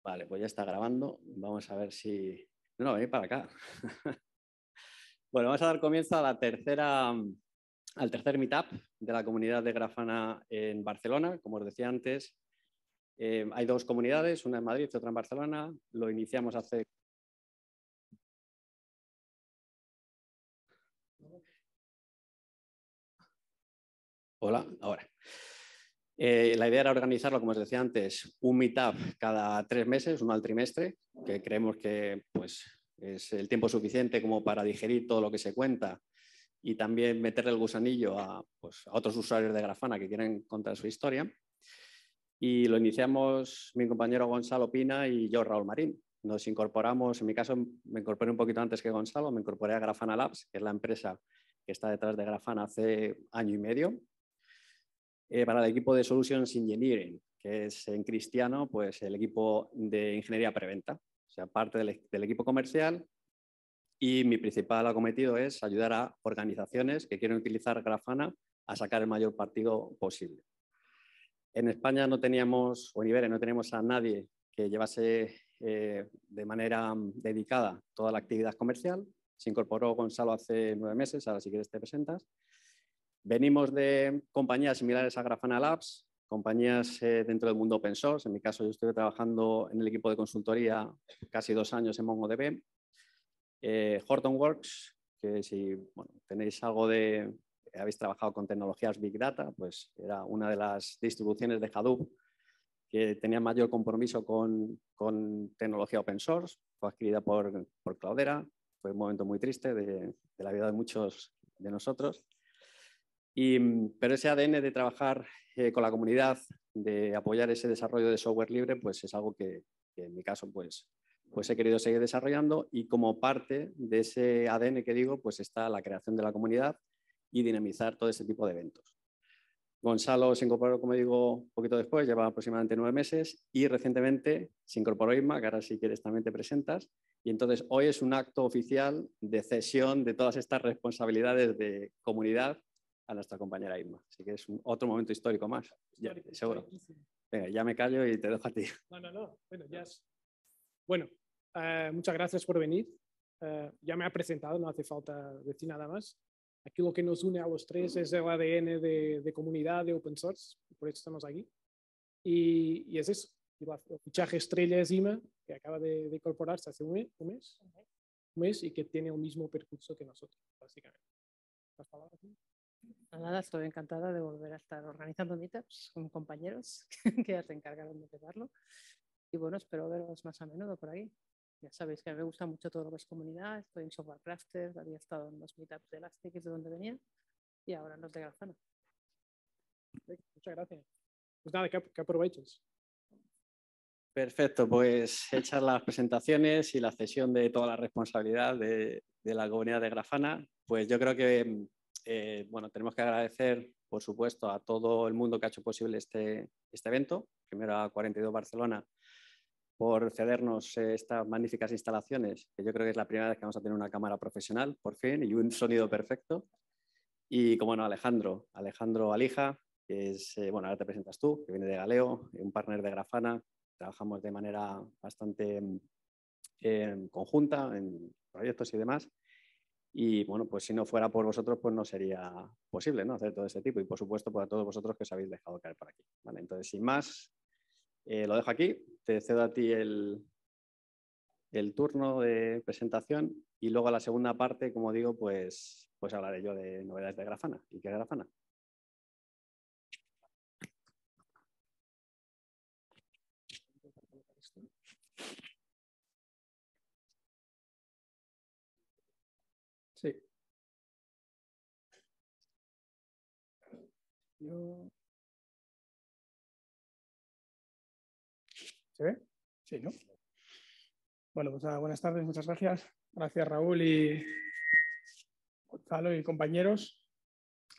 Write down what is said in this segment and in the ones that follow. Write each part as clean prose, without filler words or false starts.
Vale, pues ya está grabando. Vamos a ver si... No, venid para acá. Bueno, vamos a dar comienzo a al tercer meetup de la comunidad de Grafana en Barcelona. Como os decía antes, hay dos comunidades, una en Madrid y otra en Barcelona. Lo iniciamos hace... Hola, ahora. La idea era organizarlo, como os decía antes, un meetup cada 3 meses, uno al trimestre, que creemos que pues, es el tiempo suficiente como para digerir todo lo que se cuenta y también meterle el gusanillo a otros usuarios de Grafana que quieren contar su historia. Y lo iniciamos mi compañero Gonzalo Pina y yo, Raúl Marín. Nos incorporamos, en mi caso me incorporé un poquito antes que Gonzalo, me incorporé a Grafana Labs, que es la empresa que está detrás de Grafana hace año y medio, para el equipo de Solutions Engineering, que es en cristiano pues el equipo de ingeniería preventa, o sea, parte del equipo comercial. Y mi principal acometido es ayudar a organizaciones que quieren utilizar Grafana a sacar el mayor partido posible. En España no teníamos, o en Iberia no teníamos a nadie que llevase de manera dedicada toda la actividad comercial. Se incorporó Gonzalo hace 9 meses, ahora si quieres te presentas. Venimos de compañías similares a Grafana Labs, compañías dentro del mundo open source. En mi caso, yo estuve trabajando en el equipo de consultoría casi 2 años en MongoDB. Hortonworks, que si tenéis algo de... habéis trabajado con tecnologías Big Data, pues era una de las distribuciones de Hadoop que tenía mayor compromiso con tecnología open source. Fue adquirida por Cloudera. Fue un momento muy triste de la vida de muchos de nosotros. Pero ese ADN de trabajar con la comunidad, de apoyar ese desarrollo de software libre, pues es algo que en mi caso pues he querido seguir desarrollando, y como parte de ese ADN que digo, pues está la creación de la comunidad y dinamizar todo ese tipo de eventos. Gonzalo se incorporó, como digo, un poquito después, lleva aproximadamente 9 meses, y recientemente se incorporó Isma, que ahora si quieres también te presentas, y entonces hoy es un acto oficial de cesión de todas estas responsabilidades de comunidad a nuestra compañera Isma. Así que es otro momento histórico más, seguro. Venga, ya me callo y te dejo a ti. No. Bueno, ya es... Bueno, muchas gracias por venir. Ya me ha presentado, no hace falta decir nada más. Aquí lo que nos une a los tres es el ADN de comunidad, de open source, por eso estamos aquí. Y es eso. Y el fichaje estrella es Ima, que acaba de incorporarse hace un mes y que tiene el mismo percurso que nosotros, básicamente. ¿Las palabras? Nada, estoy encantada de volver a estar organizando meetups con compañeros que ya se encargaron de empezarlo. Y bueno, espero veros más a menudo por ahí. Ya sabéis que me gusta mucho todo lo que es comunidad. Estoy en Software Crafters, había estado en los meetups de Elastic, es de donde venía, y ahora en los de Grafana. Muchas gracias. Pues nada, que aproveches. Perfecto, pues hechas las presentaciones y la cesión de toda la responsabilidad de la comunidad de Grafana, pues yo creo que tenemos que agradecer, por supuesto, a todo el mundo que ha hecho posible este evento. Primero a 42 Barcelona por cedernos estas magníficas instalaciones, que yo creo que es la primera vez que vamos a tener una cámara profesional, por fin, y un sonido perfecto. Y, como no, Alejandro Alija, que es, ahora te presentas tú, que viene de Galeo, un partner de Grafana. Trabajamos de manera bastante conjunta en proyectos y demás. Y bueno, pues si no fuera por vosotros, pues no sería posible, ¿no?, hacer todo ese tipo. Y por supuesto, por todos vosotros que os habéis dejado caer por aquí. ¿Vale? Entonces, sin más, lo dejo aquí. Te cedo a ti el turno de presentación, y luego a la segunda parte, como digo, pues hablaré yo de novedades de Grafana. ¿Y qué es Grafana? Sí. ¿Se ve? Sí, ¿no? Bueno, pues buenas tardes, muchas gracias. Gracias, Raúl y Gonzalo y compañeros,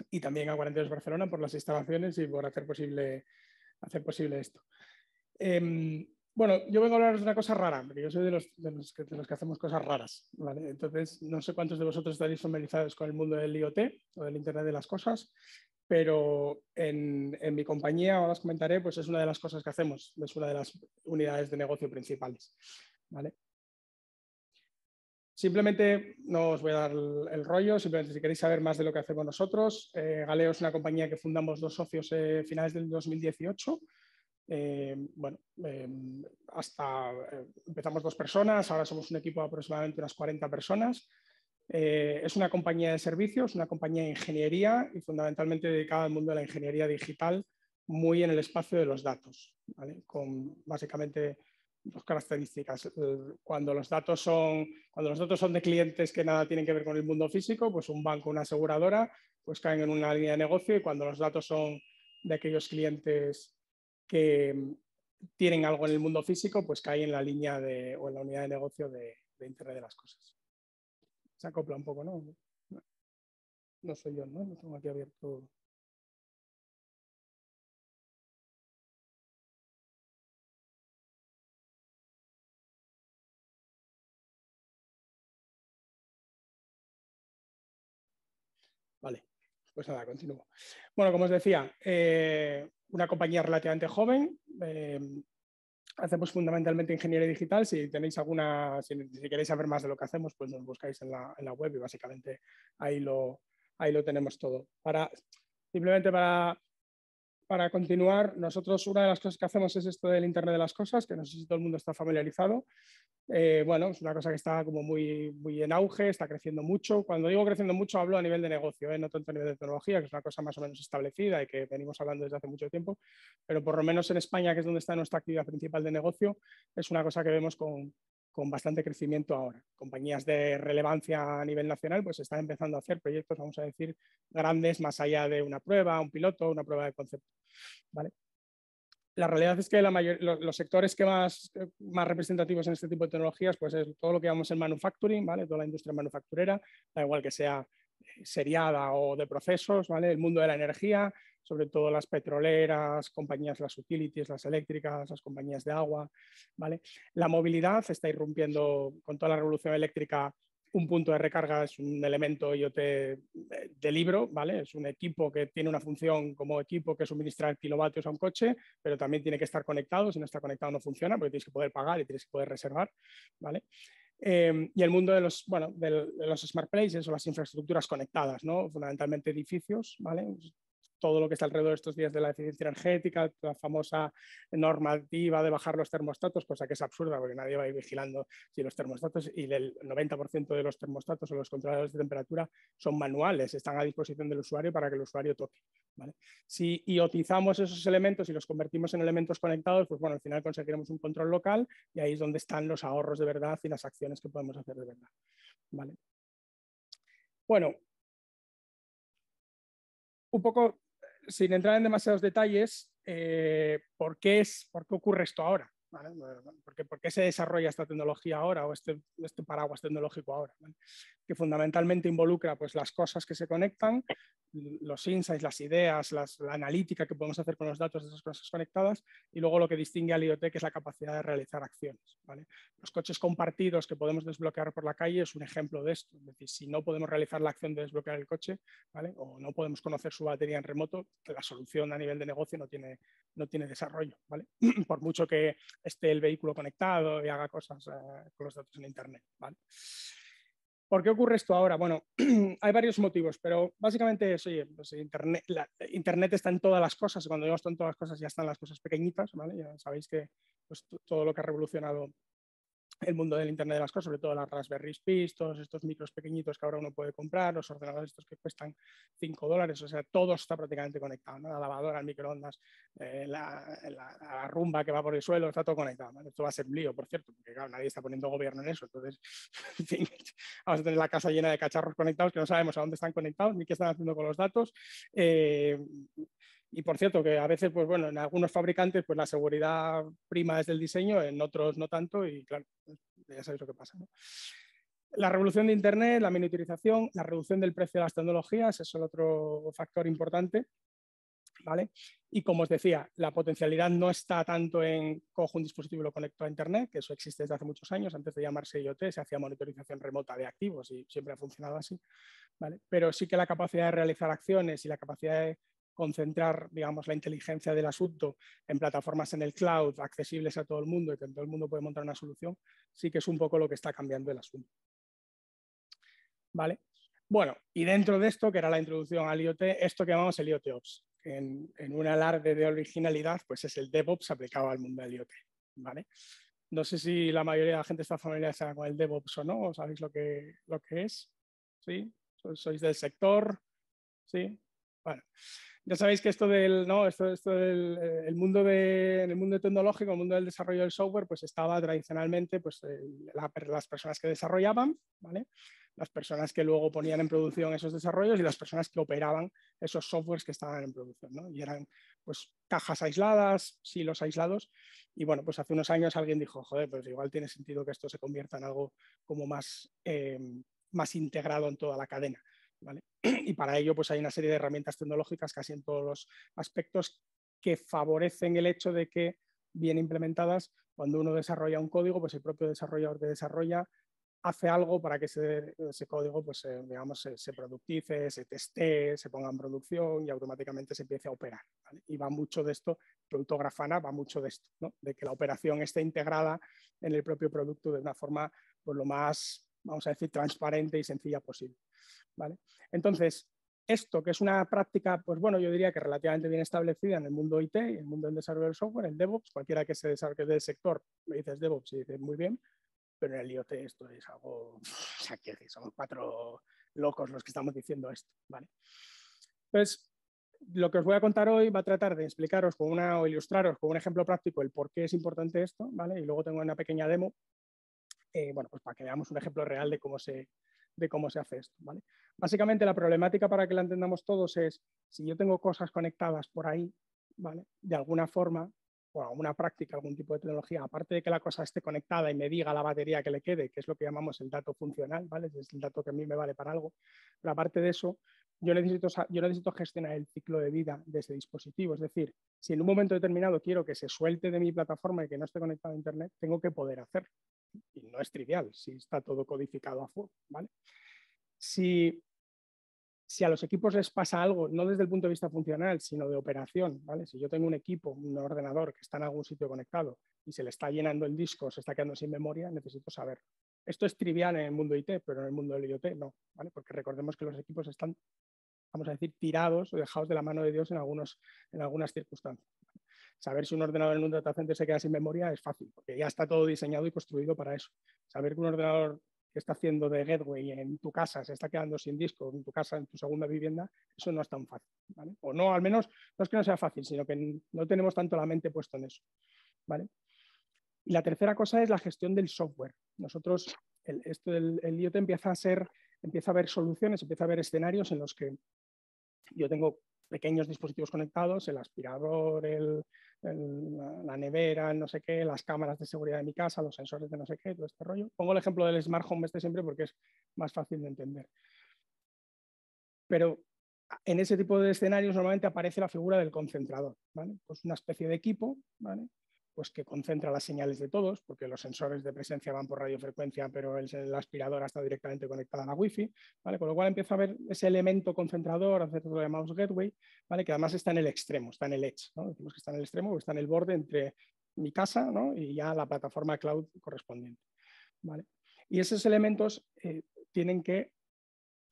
y también a 42 Barcelona por las instalaciones y por hacer posible esto. Bueno, yo vengo a hablaros de una cosa rara, porque yo soy de los que hacemos cosas raras, ¿vale? Entonces, no sé cuántos de vosotros estaréis familiarizados con el mundo del IoT o del Internet de las Cosas. pero en mi compañía, ahora os comentaré, pues es una de las cosas que hacemos, es una de las unidades de negocio principales, ¿vale? Simplemente no os voy a dar el rollo, simplemente si queréis saber más de lo que hacemos nosotros, Galeo es una compañía que fundamos 2 socios finales del 2018. Empezamos 2 personas, ahora somos un equipo de aproximadamente unas 40 personas. Es una compañía de servicios, una compañía de ingeniería y fundamentalmente dedicada al mundo de la ingeniería digital, muy en el espacio de los datos, ¿vale? Con básicamente 2 características. Cuando los datos son de clientes que nada tienen que ver con el mundo físico, pues un banco, una aseguradora, pues caen en una línea de negocio, y cuando los datos son de aquellos clientes que tienen algo en el mundo físico, pues caen en la línea o en la unidad de negocio de Internet de las cosas. Se acopla un poco, ¿no? No soy yo, ¿no? Lo tengo aquí abierto. Vale, pues nada, continúo. Bueno, como os decía, una compañía relativamente joven. Hacemos fundamentalmente ingeniería digital. Si tenéis si queréis saber más de lo que hacemos, pues nos buscáis en la web y básicamente ahí lo tenemos todo. Simplemente para continuar, nosotros una de las cosas que hacemos es esto del Internet de las cosas, que no sé si todo el mundo está familiarizado. Bueno, es una cosa que está como muy, muy en auge, está creciendo mucho. Cuando digo creciendo mucho, hablo a nivel de negocio, no tanto a nivel de tecnología, que es una cosa más o menos establecida y que venimos hablando desde hace mucho tiempo, pero por lo menos en España, que es donde está nuestra actividad principal de negocio, es una cosa que vemos con bastante crecimiento ahora. Compañías de relevancia a nivel nacional pues están empezando a hacer proyectos, vamos a decir, grandes, más allá de una prueba, un piloto, una prueba de concepto, ¿vale? La realidad es que los sectores que más representativos en este tipo de tecnologías pues es todo lo que llamamos el manufacturing, ¿vale? Toda la industria manufacturera, da igual que sea seriada o de procesos, ¿vale? El mundo de la energía, sobre todo las petroleras, compañías, las utilities, las eléctricas, las compañías de agua, ¿vale? La movilidad está irrumpiendo con toda la revolución eléctrica. Un punto de recarga es un elemento IoT de libro, ¿vale? Es un equipo que tiene una función como equipo que suministra kilovatios a un coche, pero también tiene que estar conectado. Si no está conectado no funciona, porque tienes que poder pagar y tienes que poder reservar, ¿vale? Y el mundo de los smart places o las infraestructuras conectadas, ¿no? Fundamentalmente edificios, ¿vale? Todo lo que está alrededor de estos días de la eficiencia energética, la famosa normativa de bajar los termostatos, cosa que es absurda porque nadie va a ir vigilando si los termostatos, y el 90% de los termostatos o los controladores de temperatura son manuales, están a disposición del usuario para que el usuario toque, ¿vale? Si iotizamos esos elementos y los convertimos en elementos conectados, pues bueno, al final conseguiremos un control local y ahí es donde están los ahorros de verdad y las acciones que podemos hacer de verdad, ¿vale? Bueno, un poco sin entrar en demasiados detalles, ¿por qué ocurre esto ahora? ¿Vale? ¿Por qué se desarrolla esta tecnología ahora o este paraguas tecnológico ahora? ¿Vale? Que fundamentalmente involucra pues, las cosas que se conectan, los insights, las ideas, la analítica que podemos hacer con los datos de esas cosas conectadas, y luego lo que distingue al IoT, que es la capacidad de realizar acciones, ¿vale? Los coches compartidos que podemos desbloquear por la calle es un ejemplo de esto. Es decir, si no podemos realizar la acción de desbloquear el coche, ¿vale? O no podemos conocer su batería en remoto, la solución a nivel de negocio no tiene desarrollo, ¿vale? Por mucho que esté el vehículo conectado y haga cosas con los datos en Internet, ¿vale? ¿Por qué ocurre esto ahora? Bueno, hay varios motivos, pero básicamente es, oye, pues Internet está en todas las cosas. Cuando digo esto en todas las cosas, ya están las cosas pequeñitas, ¿vale? Ya sabéis que pues, todo lo que ha revolucionado el mundo del Internet de las cosas, sobre todo las Raspberry Pi, todos estos micros pequeñitos que ahora uno puede comprar, los ordenadores estos que cuestan $5, o sea, todo está prácticamente conectado, ¿no? La lavadora, el microondas, la rumba que va por el suelo, está todo conectado, ¿vale? Esto va a ser un lío, por cierto, porque claro, nadie está poniendo gobierno en eso, entonces, en fin, vamos a tener la casa llena de cacharros conectados que no sabemos a dónde están conectados ni qué están haciendo con los datos. Y por cierto, que a veces, pues bueno, en algunos fabricantes, pues la seguridad prima es del diseño, en otros no tanto, y claro, ya sabéis lo que pasa, ¿no? La revolución de Internet, la miniaturización, la reducción del precio de las tecnologías, eso es el otro factor importante, ¿vale? Y como os decía, la potencialidad no está tanto en cojo un dispositivo y lo conecto a Internet, que eso existe desde hace muchos años. Antes de llamarse IoT se hacía monitorización remota de activos y siempre ha funcionado así, ¿vale? Pero sí que la capacidad de realizar acciones y la capacidad de concentrar, digamos, la inteligencia del asunto en plataformas en el cloud, accesibles a todo el mundo y que todo el mundo puede montar una solución, sí que es un poco lo que está cambiando el asunto. ¿Vale? Bueno, y dentro de esto, que era la introducción al IoT, esto que llamamos el IoT-Ops, que en un alarde de originalidad, pues es el DevOps aplicado al mundo del IoT. ¿Vale? No sé si la mayoría de la gente está familiarizada con el DevOps o no, ¿o sabéis lo que es? ¿Sí? ¿Sois del sector? ¿Sí? Bueno, ya sabéis que esto del, ¿no? esto del el mundo en el mundo tecnológico, el mundo del desarrollo del software, pues estaba tradicionalmente pues, las personas que desarrollaban, ¿vale? Las personas que luego ponían en producción esos desarrollos y las personas que operaban esos softwares que estaban en producción, ¿no? Y eran pues cajas aisladas, silos aislados. Y bueno, pues hace unos años alguien dijo, joder, pues igual tiene sentido que esto se convierta en algo como más, más integrado en toda la cadena. ¿Vale? Y para ello pues hay una serie de herramientas tecnológicas casi en todos los aspectos que favorecen el hecho de que bien implementadas, cuando uno desarrolla un código, pues el propio desarrollador que desarrolla hace algo para que ese código pues, digamos, se productice, se testee, se ponga en producción y automáticamente se empiece a operar. ¿Vale? Y va mucho de esto, Producto Grafana va mucho de esto, ¿no? De que la operación esté integrada en el propio producto de una forma pues, lo más, vamos a decir, transparente y sencilla posible. ¿Vale? Entonces, esto que es una práctica, pues bueno, yo diría que relativamente bien establecida en el mundo IT, en el mundo del desarrollo del software, en DevOps, cualquiera que se desarrolle del sector, me dices DevOps y dices muy bien, pero en el IoT esto es algo, o sea, que somos 4 locos los que estamos diciendo esto, ¿vale? Entonces, lo que os voy a contar hoy va a tratar de explicaros o ilustraros con un ejemplo práctico el por qué es importante esto, ¿vale? Y luego tengo una pequeña demo, bueno, pues para que veamos un ejemplo real de cómo se hace esto, ¿vale? Básicamente la problemática para que la entendamos todos es, si yo tengo cosas conectadas por ahí, ¿vale? De alguna forma, o alguna práctica, algún tipo de tecnología, aparte de que la cosa esté conectada y me diga la batería que le quede, que es lo que llamamos el dato funcional, ¿vale? Es el dato que a mí me vale para algo, pero aparte de eso, yo necesito gestionar el ciclo de vida de ese dispositivo, es decir, si en un momento determinado quiero que se suelte de mi plataforma y que no esté conectado a Internet, tengo que poder hacerlo. Y no es trivial si está todo codificado a full, ¿vale? Si a los equipos les pasa algo, no desde el punto de vista funcional, sino de operación, ¿vale? Si yo tengo un equipo, un ordenador que está en algún sitio conectado y se le está llenando el disco, se está quedando sin memoria, necesito saberlo. Esto es trivial en el mundo IT, pero en el mundo del IoT no, ¿vale? Porque recordemos que los equipos están, vamos a decir, tirados o dejados de la mano de Dios en algunas circunstancias. Saber si un ordenador en un data center se queda sin memoria es fácil, porque ya está todo diseñado y construido para eso. Saber que un ordenador que está haciendo de gateway en tu casa se está quedando sin disco en tu casa, en tu segunda vivienda, eso no es tan fácil, ¿vale? O no, al menos no es que no sea fácil, sino que no tenemos tanto la mente puesta en eso, ¿vale? Y la tercera cosa es la gestión del software. Nosotros, el IoT empieza a haber soluciones, empieza a haber escenarios en los que yo tengo pequeños dispositivos conectados, el aspirador, la nevera, no sé qué, las cámaras de seguridad de mi casa, los sensores de no sé qué, todo este rollo. Pongo el ejemplo del Smart Home siempre porque es más fácil de entender. Pero en ese tipo de escenarios normalmente aparece la figura del concentrador, ¿vale? Pues una especie de equipo, ¿vale? Pues que concentra las señales de todos, porque los sensores de presencia van por radiofrecuencia, pero el aspirador está directamente conectado a la Wi-Fi, ¿vale? Con lo cual empieza a haber ese elemento concentrador, hacer lo que llamamos gateway, ¿vale? Que además está en el extremo, está en el edge, ¿no? Decimos que está en el extremo, porque está en el borde entre mi casa, ¿no? Y ya la plataforma cloud correspondiente, ¿vale? Y esos elementos tienen que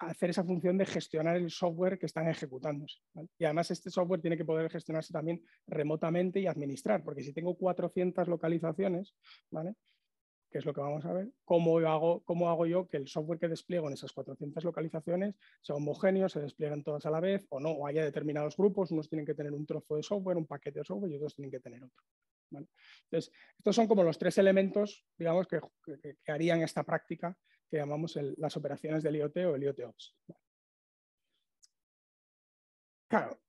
hacer esa función de gestionar el software que están ejecutándose, ¿vale? Y además este software tiene que poder gestionarse también remotamente y administrar, porque si tengo 400 localizaciones, ¿vale? Que es lo que vamos a ver, ¿cómo hago yo que el software que despliego en esas 400 localizaciones sea homogéneo, se desplieguen todas a la vez o no, o haya determinados grupos, unos tienen que tener un trozo de software, un paquete de software y otros tienen que tener otro, ¿vale? Entonces, estos son como los 3 elementos, digamos, que harían esta práctica que llamamos las operaciones del IoT o el IoT-Ops. Claro,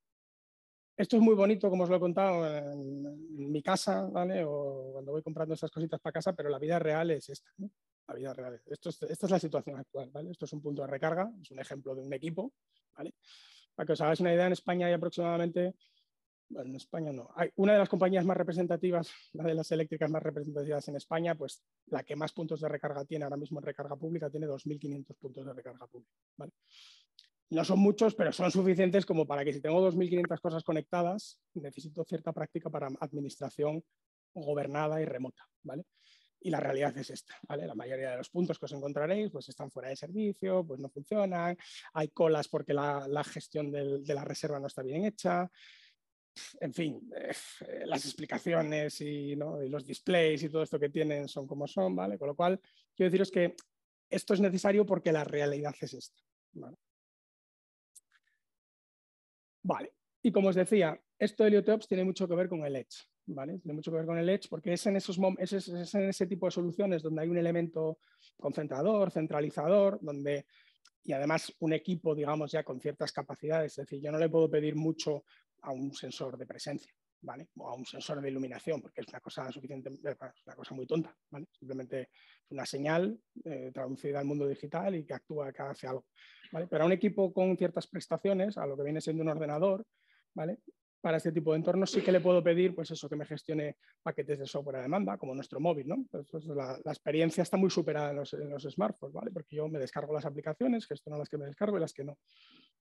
esto es muy bonito, como os lo he contado, en mi casa, ¿vale? O cuando voy comprando esas cositas para casa, pero la vida real es esta, ¿no? La vida real. Esta es la situación actual, ¿vale? Esto es un punto de recarga, es un ejemplo de un equipo, ¿vale? Para que os hagáis una idea, en España hay aproximadamente, bueno, en España no, hay una de las compañías más representativas, una de las eléctricas más representativas en España, pues la que más puntos de recarga tiene ahora mismo en recarga pública, tiene 2.500 puntos de recarga pública, ¿vale? No son muchos, pero son suficientes como para que si tengo 2.500 cosas conectadas, necesito cierta práctica para administración gobernada y remota, ¿vale? Y la realidad es esta, ¿vale? La mayoría de los puntos que os encontraréis pues están fuera de servicio, pues no funcionan, hay colas porque la gestión de la reserva no está bien hecha. En fin, las explicaciones ¿no? y los displays y todo esto que tienen son como son, ¿vale? Con lo cual, quiero deciros que esto es necesario porque la realidad es esta, ¿vale? Vale, y como os decía, esto de LioTOps tiene mucho que ver con el Edge, ¿vale? Tiene mucho que ver con el Edge porque es en ese tipo de soluciones donde hay un elemento concentrador, centralizador, donde, y además un equipo, digamos, ya con ciertas capacidades, es decir, yo no le puedo pedir mucho a un sensor de presencia, ¿vale? O a un sensor de iluminación, porque es una cosa una cosa muy tonta, ¿vale? Simplemente es una señal traducida al mundo digital y que actúa, que hace algo, ¿vale? Pero a un equipo con ciertas prestaciones, a lo que viene siendo un ordenador, ¿vale? Para este tipo de entornos sí que le puedo pedir, pues eso, que me gestione paquetes de software a demanda, como nuestro móvil, ¿no? Entonces, la experiencia está muy superada en los smartphones, ¿vale? Porque yo me descargo las aplicaciones, gestiono las que me descargo y las que no,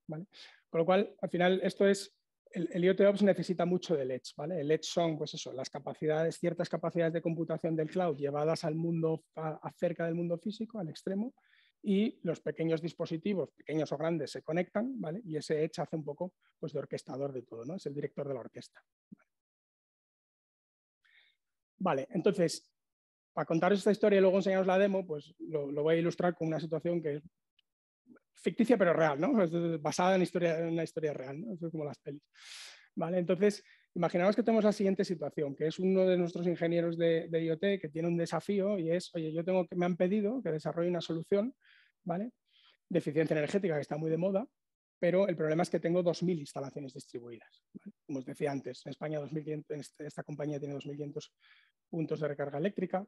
¿vale? Con lo cual, al final, esto es, el IoTOps necesita mucho del Edge, ¿vale? El Edge son, pues eso, las capacidades, ciertas capacidades de computación del cloud llevadas al mundo, acerca del mundo físico, al extremo, y los pequeños dispositivos, pequeños o grandes, se conectan, ¿vale? Y ese Edge hace un poco pues, de orquestador de todo, ¿no? Es el director de la orquesta. Vale, entonces, para contaros esta historia y luego enseñaros la demo, pues lo voy a ilustrar con una situación que es ficticia pero real, ¿no? Es basada en una historia real, ¿no? Es como las pelis. Vale, entonces, imaginaos que tenemos la siguiente situación, que es uno de nuestros ingenieros de IoT que tiene un desafío y es, oye, me han pedido que desarrolle una solución, ¿vale? De eficiencia energética que está muy de moda, pero el problema es que tengo 2.000 instalaciones distribuidas, ¿vale? Como os decía antes, en España esta compañía tiene 2.500 puntos de recarga eléctrica.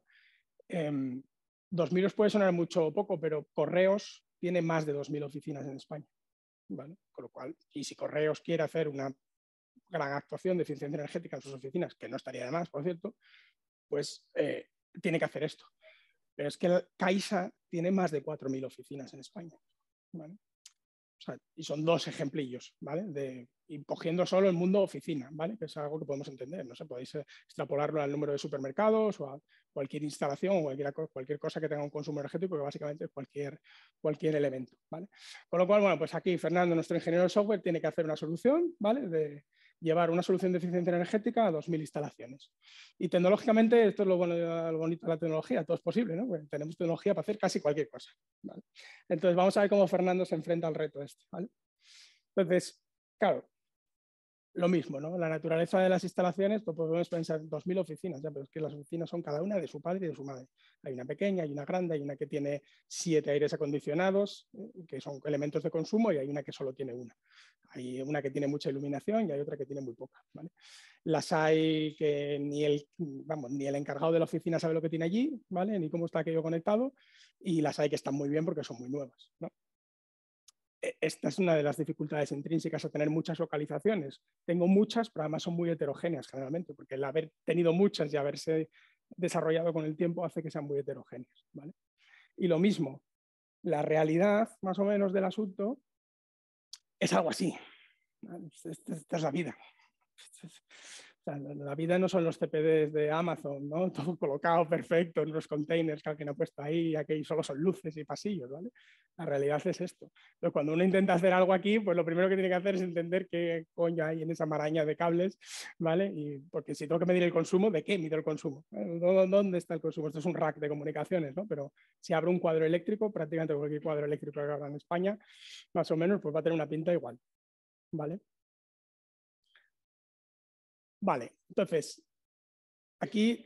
2.000 os puede sonar mucho o poco, pero Correos tiene más de 2.000 oficinas en España, ¿vale? Con lo cual, y si Correos quiere hacer una gran actuación de eficiencia energética en sus oficinas, que no estaría de más, por cierto, pues tiene que hacer esto. Pero es que Caixa tiene más de 4.000 oficinas en España, ¿vale? O sea, y son dos ejemplillos, ¿vale? Y cogiendo solo el mundo oficina, ¿vale? Que es algo que podemos entender, no sé, podéis extrapolarlo al número de supermercados o a cualquier instalación o cualquier cosa que tenga un consumo energético, que básicamente es cualquier elemento, ¿vale? Con lo cual, bueno, pues aquí Fernando, nuestro ingeniero de software, tiene que hacer una solución, ¿vale? De llevar una solución de eficiencia energética a 2.000 instalaciones. Y tecnológicamente, esto es lo bonito de la tecnología, todo es posible, ¿no? Pues tenemos tecnología para hacer casi cualquier cosa, ¿vale? Entonces, vamos a ver cómo Fernando se enfrenta al reto este, ¿vale? Entonces, claro, lo mismo, ¿no? La naturaleza de las instalaciones, pues podemos pensar 2.000 oficinas, ya, pero es que las oficinas son cada una de su padre y de su madre. Hay una pequeña, hay una grande, hay una que tiene 7 aires acondicionados, que son elementos de consumo, y hay una que solo tiene una. Hay una que tiene mucha iluminación y hay otra que tiene muy poca, ¿vale? Las hay que ni el encargado de la oficina sabe lo que tiene allí, ¿vale? Ni cómo está aquello conectado, y las hay que están muy bien porque son muy nuevas, ¿no? Esta es una de las dificultades intrínsecas a tener muchas localizaciones. Tengo muchas, pero además son muy heterogéneas generalmente, porque el haber tenido muchas y haberse desarrollado con el tiempo hace que sean muy heterogéneas, ¿vale? Y lo mismo, la realidad más o menos del asunto es algo así, ¿vale? Esta es la vida. O sea, la vida no son los CPDs de Amazon, ¿no? Todo colocado perfecto en los containers que alguien ha puesto ahí, y aquí solo son luces y pasillos, ¿vale? La realidad es esto. Pero cuando uno intenta hacer algo aquí, pues lo primero que tiene que hacer es entender qué coño hay en esa maraña de cables, ¿vale? Y porque si tengo que medir el consumo, ¿de qué mido el consumo? ¿Dónde está el consumo? Esto es un rack de comunicaciones, ¿no? Pero si abro un cuadro eléctrico, prácticamente cualquier cuadro eléctrico que haga en España, más o menos, pues va a tener una pinta igual, ¿vale? Vale, entonces, aquí,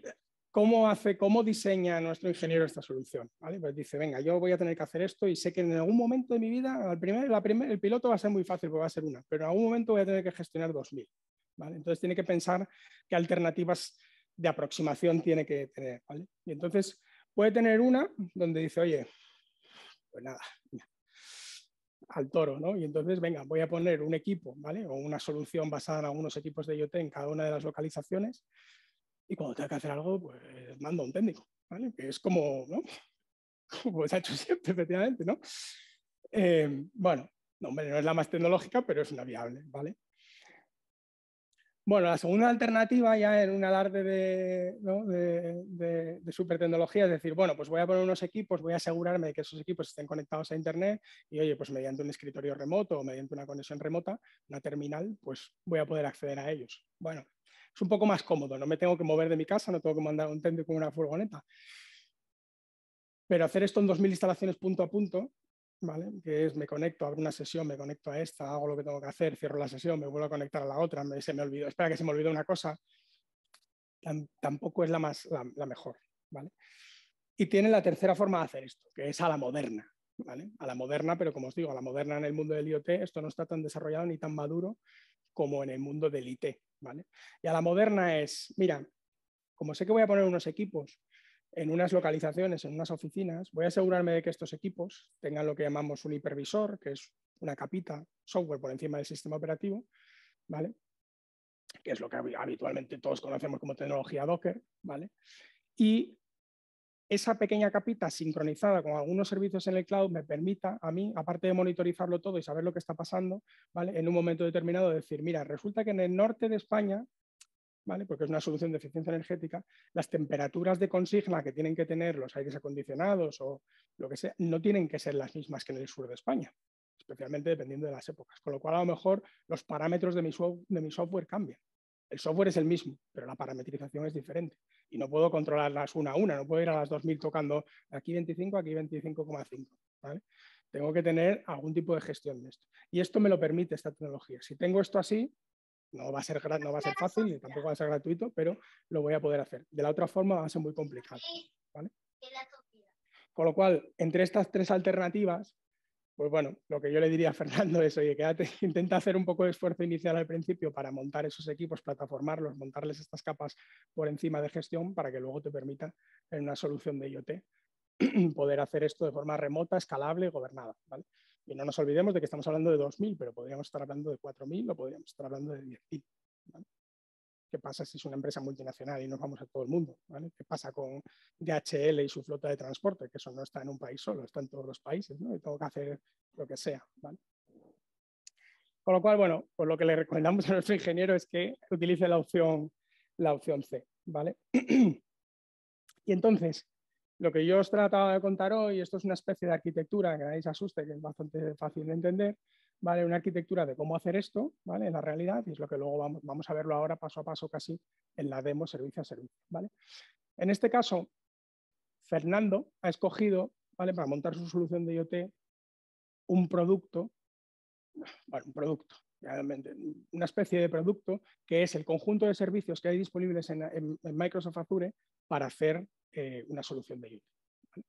¿cómo diseña nuestro ingeniero esta solución? ¿Vale? Pues dice, venga, yo voy a tener que hacer esto y sé que en algún momento de mi vida, el piloto va a ser muy fácil porque va a ser una, pero en algún momento voy a tener que gestionar 2.000. ¿Vale? Entonces tiene que pensar qué alternativas de aproximación tiene que tener. ¿Vale? Y entonces puede tener una donde dice, oye, pues nada, al toro, ¿no? Y entonces, venga, voy a poner un equipo, ¿vale? O una solución basada en algunos equipos de IoT en cada una de las localizaciones, y cuando tenga que hacer algo, pues mando a un técnico, ¿vale? Que es como, ¿no? Como se ha hecho siempre, efectivamente, ¿no? Bueno, No, hombre, no es la más tecnológica, pero es una viable, ¿vale? Bueno, la segunda alternativa ya en un alarde de supertecnología es decir, bueno, pues voy a poner unos equipos, voy a asegurarme de que esos equipos estén conectados a Internet y, oye, pues mediante un escritorio remoto o mediante una conexión remota, una terminal, pues voy a poder acceder a ellos. Bueno, es un poco más cómodo, no me tengo que mover de mi casa, no tengo que mandar un técnico con una furgoneta. Pero hacer esto en 2000 instalaciones punto a punto, ¿vale? Que es, me conecto, abro una sesión, me conecto a esta, hago lo que tengo que hacer, cierro la sesión, me vuelvo a conectar a la otra, se me olvidó, espera que se me olvidó una cosa, tampoco es la mejor, ¿vale? Y tiene la tercera forma de hacer esto, que es a la moderna, ¿vale? A la moderna, pero como os digo, a la moderna en el mundo del IoT, esto no está tan desarrollado ni tan maduro como en el mundo del IT, ¿vale? Y a la moderna es, mira, como sé que voy a poner unos equipos en unas localizaciones, en unas oficinas, voy a asegurarme de que estos equipos tengan lo que llamamos un hipervisor, que es una capita software por encima del sistema operativo, ¿vale? Que es lo que habitualmente todos conocemos como tecnología Docker, ¿vale? Y esa pequeña capita sincronizada con algunos servicios en el cloud me permita a mí, aparte de monitorizarlo todo y saber lo que está pasando, ¿vale? En un momento determinado decir, mira, resulta que en el norte de España, ¿vale? Porque es una solución de eficiencia energética, las temperaturas de consigna que tienen que tener los aires acondicionados o lo que sea, no tienen que ser las mismas que en el sur de España, especialmente dependiendo de las épocas. Con lo cual, a lo mejor, los parámetros de mi software cambian. El software es el mismo, pero la parametrización es diferente. Y no puedo controlarlas una a una, no puedo ir a las 2000 tocando aquí 25, aquí 25,5. ¿Vale? Tengo que tener algún tipo de gestión de esto. Y esto me lo permite esta tecnología. Si tengo esto así, no va a ser fácil ni tampoco va a ser gratuito, pero lo voy a poder hacer. De la otra forma va a ser muy complicado, ¿vale? Con lo cual, entre estas tres alternativas, pues bueno, lo que yo le diría a Fernando es, oye, quédate, intenta hacer un poco de esfuerzo inicial al principio para montar esos equipos, plataformarlos, montarles estas capas por encima de gestión para que luego te permita en una solución de IoT poder hacer esto de forma remota, escalable y gobernada, ¿vale? Y no nos olvidemos de que estamos hablando de 2.000, pero podríamos estar hablando de 4.000 o podríamos estar hablando de 10.000. ¿Vale? ¿Qué pasa si es una empresa multinacional y nos vamos a todo el mundo? ¿Vale? ¿Qué pasa con DHL y su flota de transporte? Que eso no está en un país solo, está en todos los países, ¿no? Y tengo que hacer lo que sea, ¿vale? Con lo cual, bueno, pues lo que le recomendamos a nuestro ingeniero es que utilice la opción C, ¿vale? Y entonces, lo que yo os trataba de contar hoy, esto es una especie de arquitectura que nadie se asuste, que es bastante fácil de entender, ¿vale? Una arquitectura de cómo hacer esto, ¿vale? En la realidad, y es lo que luego vamos a verlo ahora paso a paso casi en la demo servicio a servicio, ¿vale? En este caso, Fernando ha escogido, ¿vale? Para montar su solución de IoT, un producto, bueno, un producto, realmente, una especie de producto que es el conjunto de servicios que hay disponibles en Microsoft Azure para hacer una solución de IoT. ¿Vale?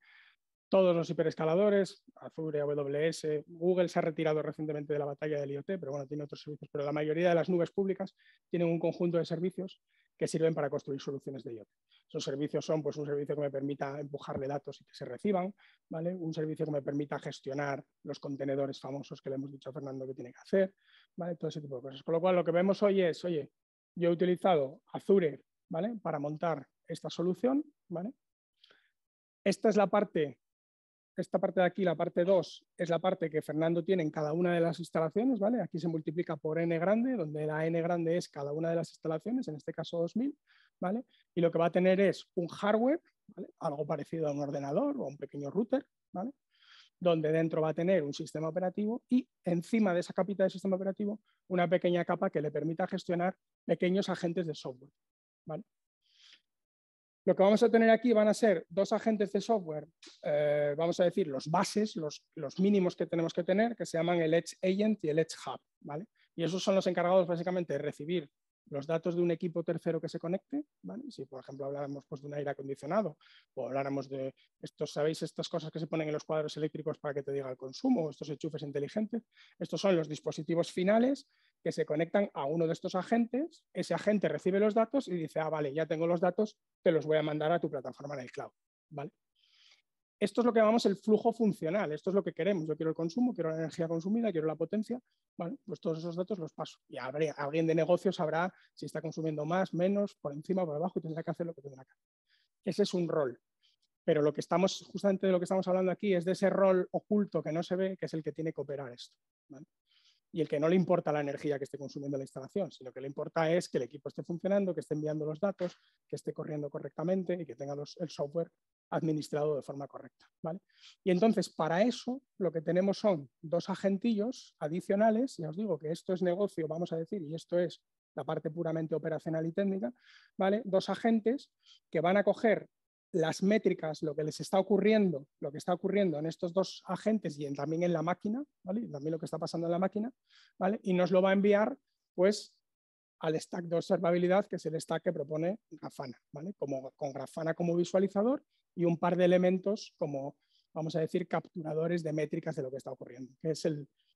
Todos los hiperescaladores, Azure, AWS, Google se ha retirado recientemente de la batalla del IoT, pero bueno, tiene otros servicios, pero la mayoría de las nubes públicas tienen un conjunto de servicios que sirven para construir soluciones de IoT. Esos servicios son pues, un servicio que me permita empujarle datos y que se reciban, ¿vale? Un servicio que me permita gestionar los contenedores famosos que le hemos dicho a Fernando que tiene que hacer, ¿vale? Todo ese tipo de cosas. Con lo cual, lo que vemos hoy es, oye, yo he utilizado Azure, ¿vale? Para montar esta solución, ¿vale? Esta es la parte... Esta parte de aquí, la parte 2, es la parte que Fernando tiene en cada una de las instalaciones, ¿vale? Aquí se multiplica por n grande, donde la n grande es cada una de las instalaciones, en este caso 2000, ¿vale? Y lo que va a tener es un hardware, ¿vale? Algo parecido a un ordenador o a un pequeño router, ¿vale? Donde dentro va a tener un sistema operativo y encima de esa capita de sistema operativo una pequeña capa que le permita gestionar pequeños agentes de software, ¿vale? Lo que vamos a tener aquí van a ser dos agentes de software, vamos a decir los bases, los mínimos que tenemos que tener, que se llaman el Edge Agent y el Edge Hub, ¿vale? Y esos son los encargados básicamente de recibir los datos de un equipo tercero que se conecte, ¿vale? Si por ejemplo habláramos pues, de un aire acondicionado o habláramos de estos, ¿sabéis? Estas cosas que se ponen en los cuadros eléctricos para que te diga el consumo, estos enchufes inteligentes, estos son los dispositivos finales que se conectan a uno de estos agentes, ese agente recibe los datos y dice, ah, vale, ya tengo los datos, te los voy a mandar a tu plataforma en el cloud, ¿vale? Esto es lo que llamamos el flujo funcional, esto es lo que queremos. Yo quiero el consumo, quiero la energía consumida, quiero la potencia, bueno, pues todos esos datos los paso. Y alguien de negocio sabrá si está consumiendo más, menos, por encima, por abajo y tendrá que hacer lo que tendrá que hacer. Ese es un rol. Pero justamente de lo que estamos hablando aquí es de ese rol oculto que no se ve, que es el que tiene que operar esto, ¿vale? Y el que no le importa la energía que esté consumiendo la instalación, sino que le importa es que el equipo esté funcionando, que esté enviando los datos, que esté corriendo correctamente y que tenga el software administrado de forma correcta, ¿vale? Y entonces, para eso, lo que tenemos son dos agentillos adicionales. Ya os digo que esto es negocio, vamos a decir, y esto es la parte puramente operacional y técnica, ¿vale? Dos agentes que van a coger las métricas, lo que les está ocurriendo, lo que está ocurriendo en estos dos agentes y también en la máquina, ¿vale? También lo que está pasando en la máquina, ¿vale? Y nos lo va a enviar, pues, al stack de observabilidad, que es el stack que propone Grafana, ¿vale? Con Grafana como visualizador y un par de elementos como, vamos a decir, capturadores de métricas de lo que está ocurriendo, que es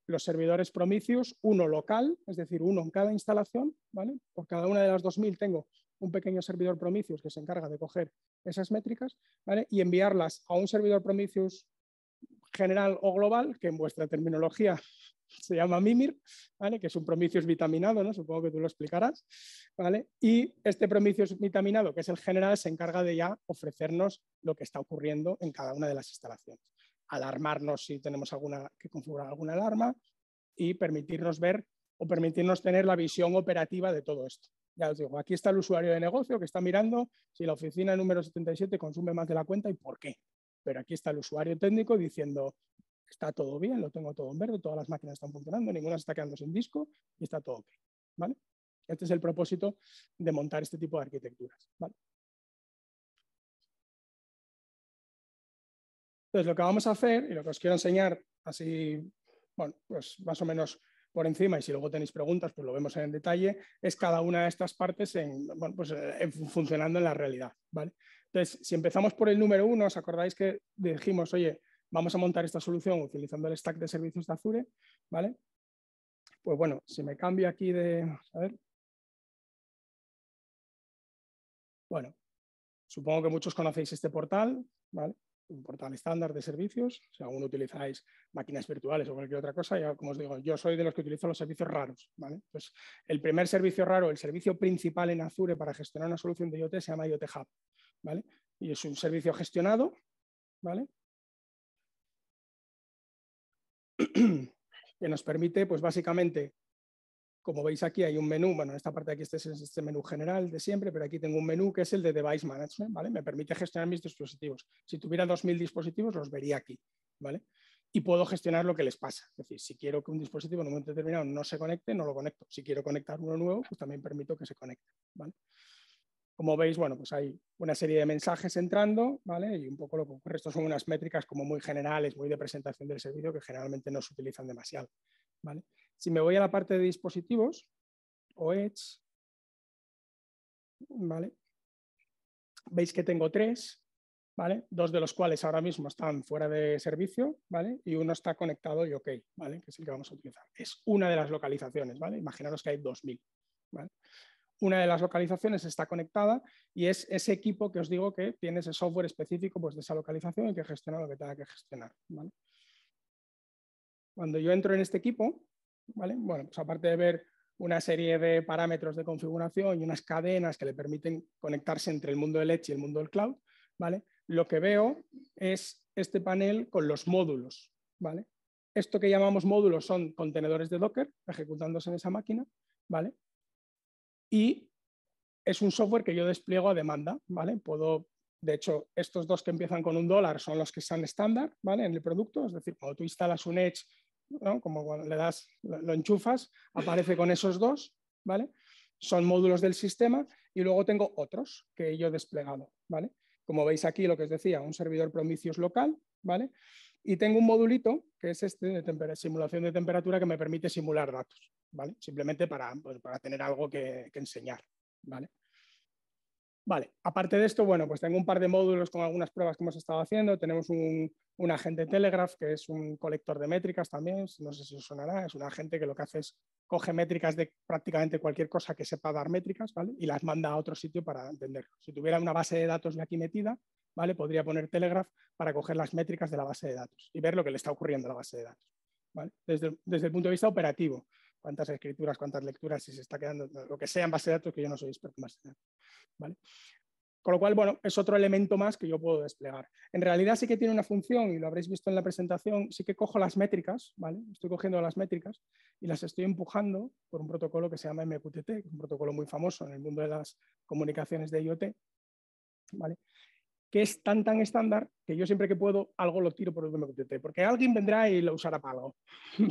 los servidores Prometheus, uno local, es decir, uno en cada instalación, ¿vale? Por cada una de las 2000 tengo un pequeño servidor Prometheus que se encarga de coger esas métricas, ¿vale? Y enviarlas a un servidor Prometheus general o global, que en vuestra terminología se llama Mimir, ¿vale? Que es un Prometheus vitaminado, ¿no? Supongo que tú lo explicarás, ¿vale? Y este Prometheus vitaminado, que es el general, se encarga de ya ofrecernos lo que está ocurriendo en cada una de las instalaciones. Alarmarnos si tenemos que configurar alguna alarma y permitirnos ver o permitirnos tener la visión operativa de todo esto. Ya os digo, aquí está el usuario de negocio que está mirando si la oficina número 77 consume más de la cuenta y por qué. Pero aquí está el usuario técnico diciendo, está todo bien, lo tengo todo en verde, todas las máquinas están funcionando, ninguna se está quedando sin disco y está todo ok, ¿vale? Este es el propósito de montar este tipo de arquitecturas, ¿vale? Entonces, lo que vamos a hacer y lo que os quiero enseñar así, bueno, pues más o menos por encima, y si luego tenéis preguntas, pues lo vemos en detalle, es cada una de estas partes funcionando en la realidad, ¿vale? Entonces, si empezamos por el número 1, ¿os acordáis que dijimos, oye, vamos a montar esta solución utilizando el stack de servicios de Azure, ¿vale? Pues bueno, si me cambio aquí a ver. Bueno, supongo que muchos conocéis este portal, ¿vale? Un portal estándar de servicios. Si aún utilizáis máquinas virtuales o cualquier otra cosa, ya como os digo, yo soy de los que utilizo los servicios raros, ¿vale? Pues el primer servicio raro, el servicio principal en Azure para gestionar una solución de IoT se llama IoT Hub, ¿vale? Y es un servicio gestionado, ¿vale? Que nos permite, pues básicamente, como veis aquí hay un menú, bueno, en esta parte de aquí este es este menú general de siempre, pero aquí tengo un menú que es el de Device Management, ¿vale? Me permite gestionar mis dispositivos. Si tuviera 2000 dispositivos, los vería aquí, ¿vale? Y puedo gestionar lo que les pasa. Es decir, si quiero que un dispositivo en un momento determinado no se conecte, no lo conecto. Si quiero conectar uno nuevo, pues también permito que se conecte, ¿vale? Como veis, bueno, pues hay una serie de mensajes entrando, ¿vale? Y un poco lo que ocurre, estos son unas métricas como muy generales, muy de presentación del servicio, que generalmente no se utilizan demasiado, ¿vale? Si me voy a la parte de dispositivos o Edge, ¿vale? Veis que tengo 3, ¿vale? 2 de los cuales ahora mismo están fuera de servicio, ¿vale? Y uno está conectado y OK, ¿vale? Que es el que vamos a utilizar. Es una de las localizaciones, ¿vale? Imaginaros que hay 2000, ¿vale? Una de las localizaciones está conectada y es ese equipo que os digo que tiene ese software específico, pues, de esa localización y que gestiona lo que tenga que gestionar, ¿vale? Cuando yo entro en este equipo, ¿vale? Bueno, pues aparte de ver una serie de parámetros de configuración y unas cadenas que le permiten conectarse entre el mundo del Edge y el mundo del cloud, ¿vale? Lo que veo es este panel con los módulos, ¿vale? Esto que llamamos módulos son contenedores de Docker ejecutándose en esa máquina, ¿vale? Y es un software que yo despliego a demanda, ¿vale? De hecho, estos dos que empiezan con $1 son los que están estándar, ¿vale? En el producto, es decir, cuando tú instalas un Edge, ¿no? Como cuando le das, lo enchufas, aparece con esos dos, ¿vale? Son módulos del sistema y luego tengo otros que yo he desplegado, ¿vale? Como veis aquí, lo que os decía, un servidor Prometheus local, ¿vale? Y tengo un modulito, que es este de simulación de temperatura, que me permite simular datos, ¿vale? Simplemente para tener algo que enseñar, ¿vale? Vale, aparte de esto, bueno, pues tengo un par de módulos con algunas pruebas que hemos estado haciendo. Tenemos un agente Telegraph, que es un colector de métricas también, no sé si os sonará, es un agente que lo que hace es coge métricas de prácticamente cualquier cosa que sepa dar métricas, ¿vale? Y las manda a otro sitio para entenderlo. Si tuviera una base de datos de aquí metida, ¿vale? Podría poner Telegraph para coger las métricas de la base de datos y ver lo que le está ocurriendo a la base de datos, ¿vale? Desde el punto de vista operativo, cuántas escrituras, cuántas lecturas, si se está quedando, lo que sea en base de datos, que yo no soy experto en base de datos, ¿vale? Con lo cual, bueno, es otro elemento más que yo puedo desplegar. En realidad sí que tiene una función, y lo habréis visto en la presentación, sí que cojo las métricas, ¿vale? Estoy cogiendo las métricas y las estoy empujando por un protocolo que se llama MQTT, que es un protocolo muy famoso en el mundo de las comunicaciones de IoT, ¿vale? Que es tan estándar que yo siempre que puedo algo lo tiro por el MQTT, porque alguien vendrá y lo usará para algo,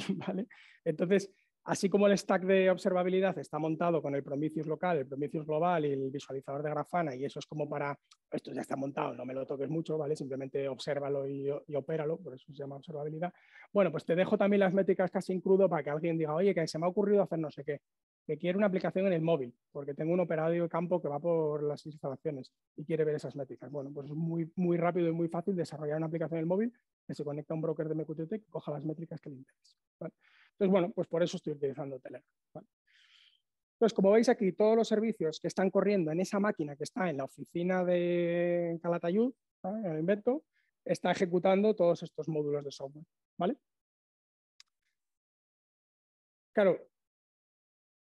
¿vale? Entonces, así como el stack de observabilidad está montado con el Prometheus local, el Prometheus global y el visualizador de Grafana, y eso es como para, esto ya está montado, no me lo toques mucho, ¿vale? Simplemente obsérvalo y opéralo, por eso se llama observabilidad. Bueno, pues te dejo también las métricas casi en crudo para que alguien diga, oye, que se me ha ocurrido hacer no sé qué, que quiere una aplicación en el móvil, porque tengo un operario de campo que va por las instalaciones y quiere ver esas métricas. Bueno, pues es muy rápido y muy fácil desarrollar una aplicación en el móvil que se conecta a un broker de MQTT que coja las métricas que le interesen, ¿vale? Entonces, bueno, pues por eso estoy utilizando Telegram, ¿vale? Entonces, como veis aquí, todos los servicios que están corriendo en esa máquina que está en la oficina de Calatayud, ¿vale? En el invento, está ejecutando todos estos módulos de software, ¿vale? Claro,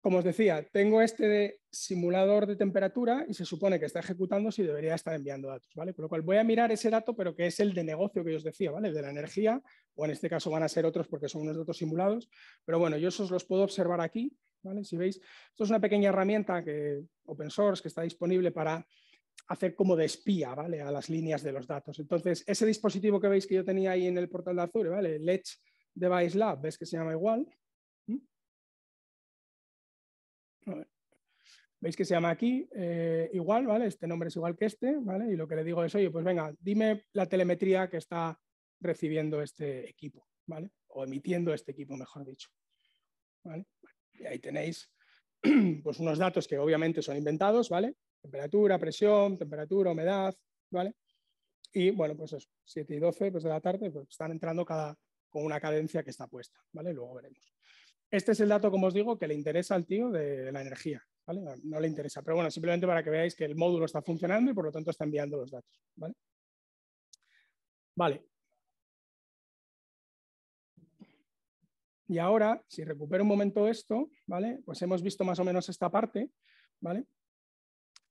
como os decía, tengo este de simulador de temperatura y se supone que está ejecutando si debería estar enviando datos, ¿vale? Con lo cual voy a mirar ese dato, pero que es el de negocio que os decía, ¿vale? El de la energía, o en este caso van a ser otros porque son unos datos simulados, pero bueno, yo esos los puedo observar aquí, ¿vale? Si veis, esto es una pequeña herramienta que, open source que está disponible para hacer como de espía, ¿vale? A las líneas de los datos. Entonces, ese dispositivo que veis que yo tenía ahí en el portal de Azure, ¿vale? El Edge Device Lab, ves que se llama igual. Veis que se llama aquí igual, ¿vale? Este nombre es igual que este, ¿vale? Y lo que le digo es, oye, pues venga, dime la telemetría que está recibiendo este equipo, ¿vale? O emitiendo este equipo, mejor dicho, ¿vale? Y ahí tenéis pues unos datos que obviamente son inventados, ¿vale? Temperatura, presión, temperatura, humedad, ¿vale? Y bueno, pues eso, 7 y 12 pues de la tarde, pues están entrando cada con una cadencia que está puesta, ¿vale? Luego veremos. Este es el dato, como os digo, que le interesa al tío de la energía, ¿vale? No le interesa, pero bueno, simplemente para que veáis que el módulo está funcionando y por lo tanto está enviando los datos, ¿vale? Vale. Y ahora, si recupero un momento esto, ¿vale? Pues hemos visto más o menos esta parte, ¿vale?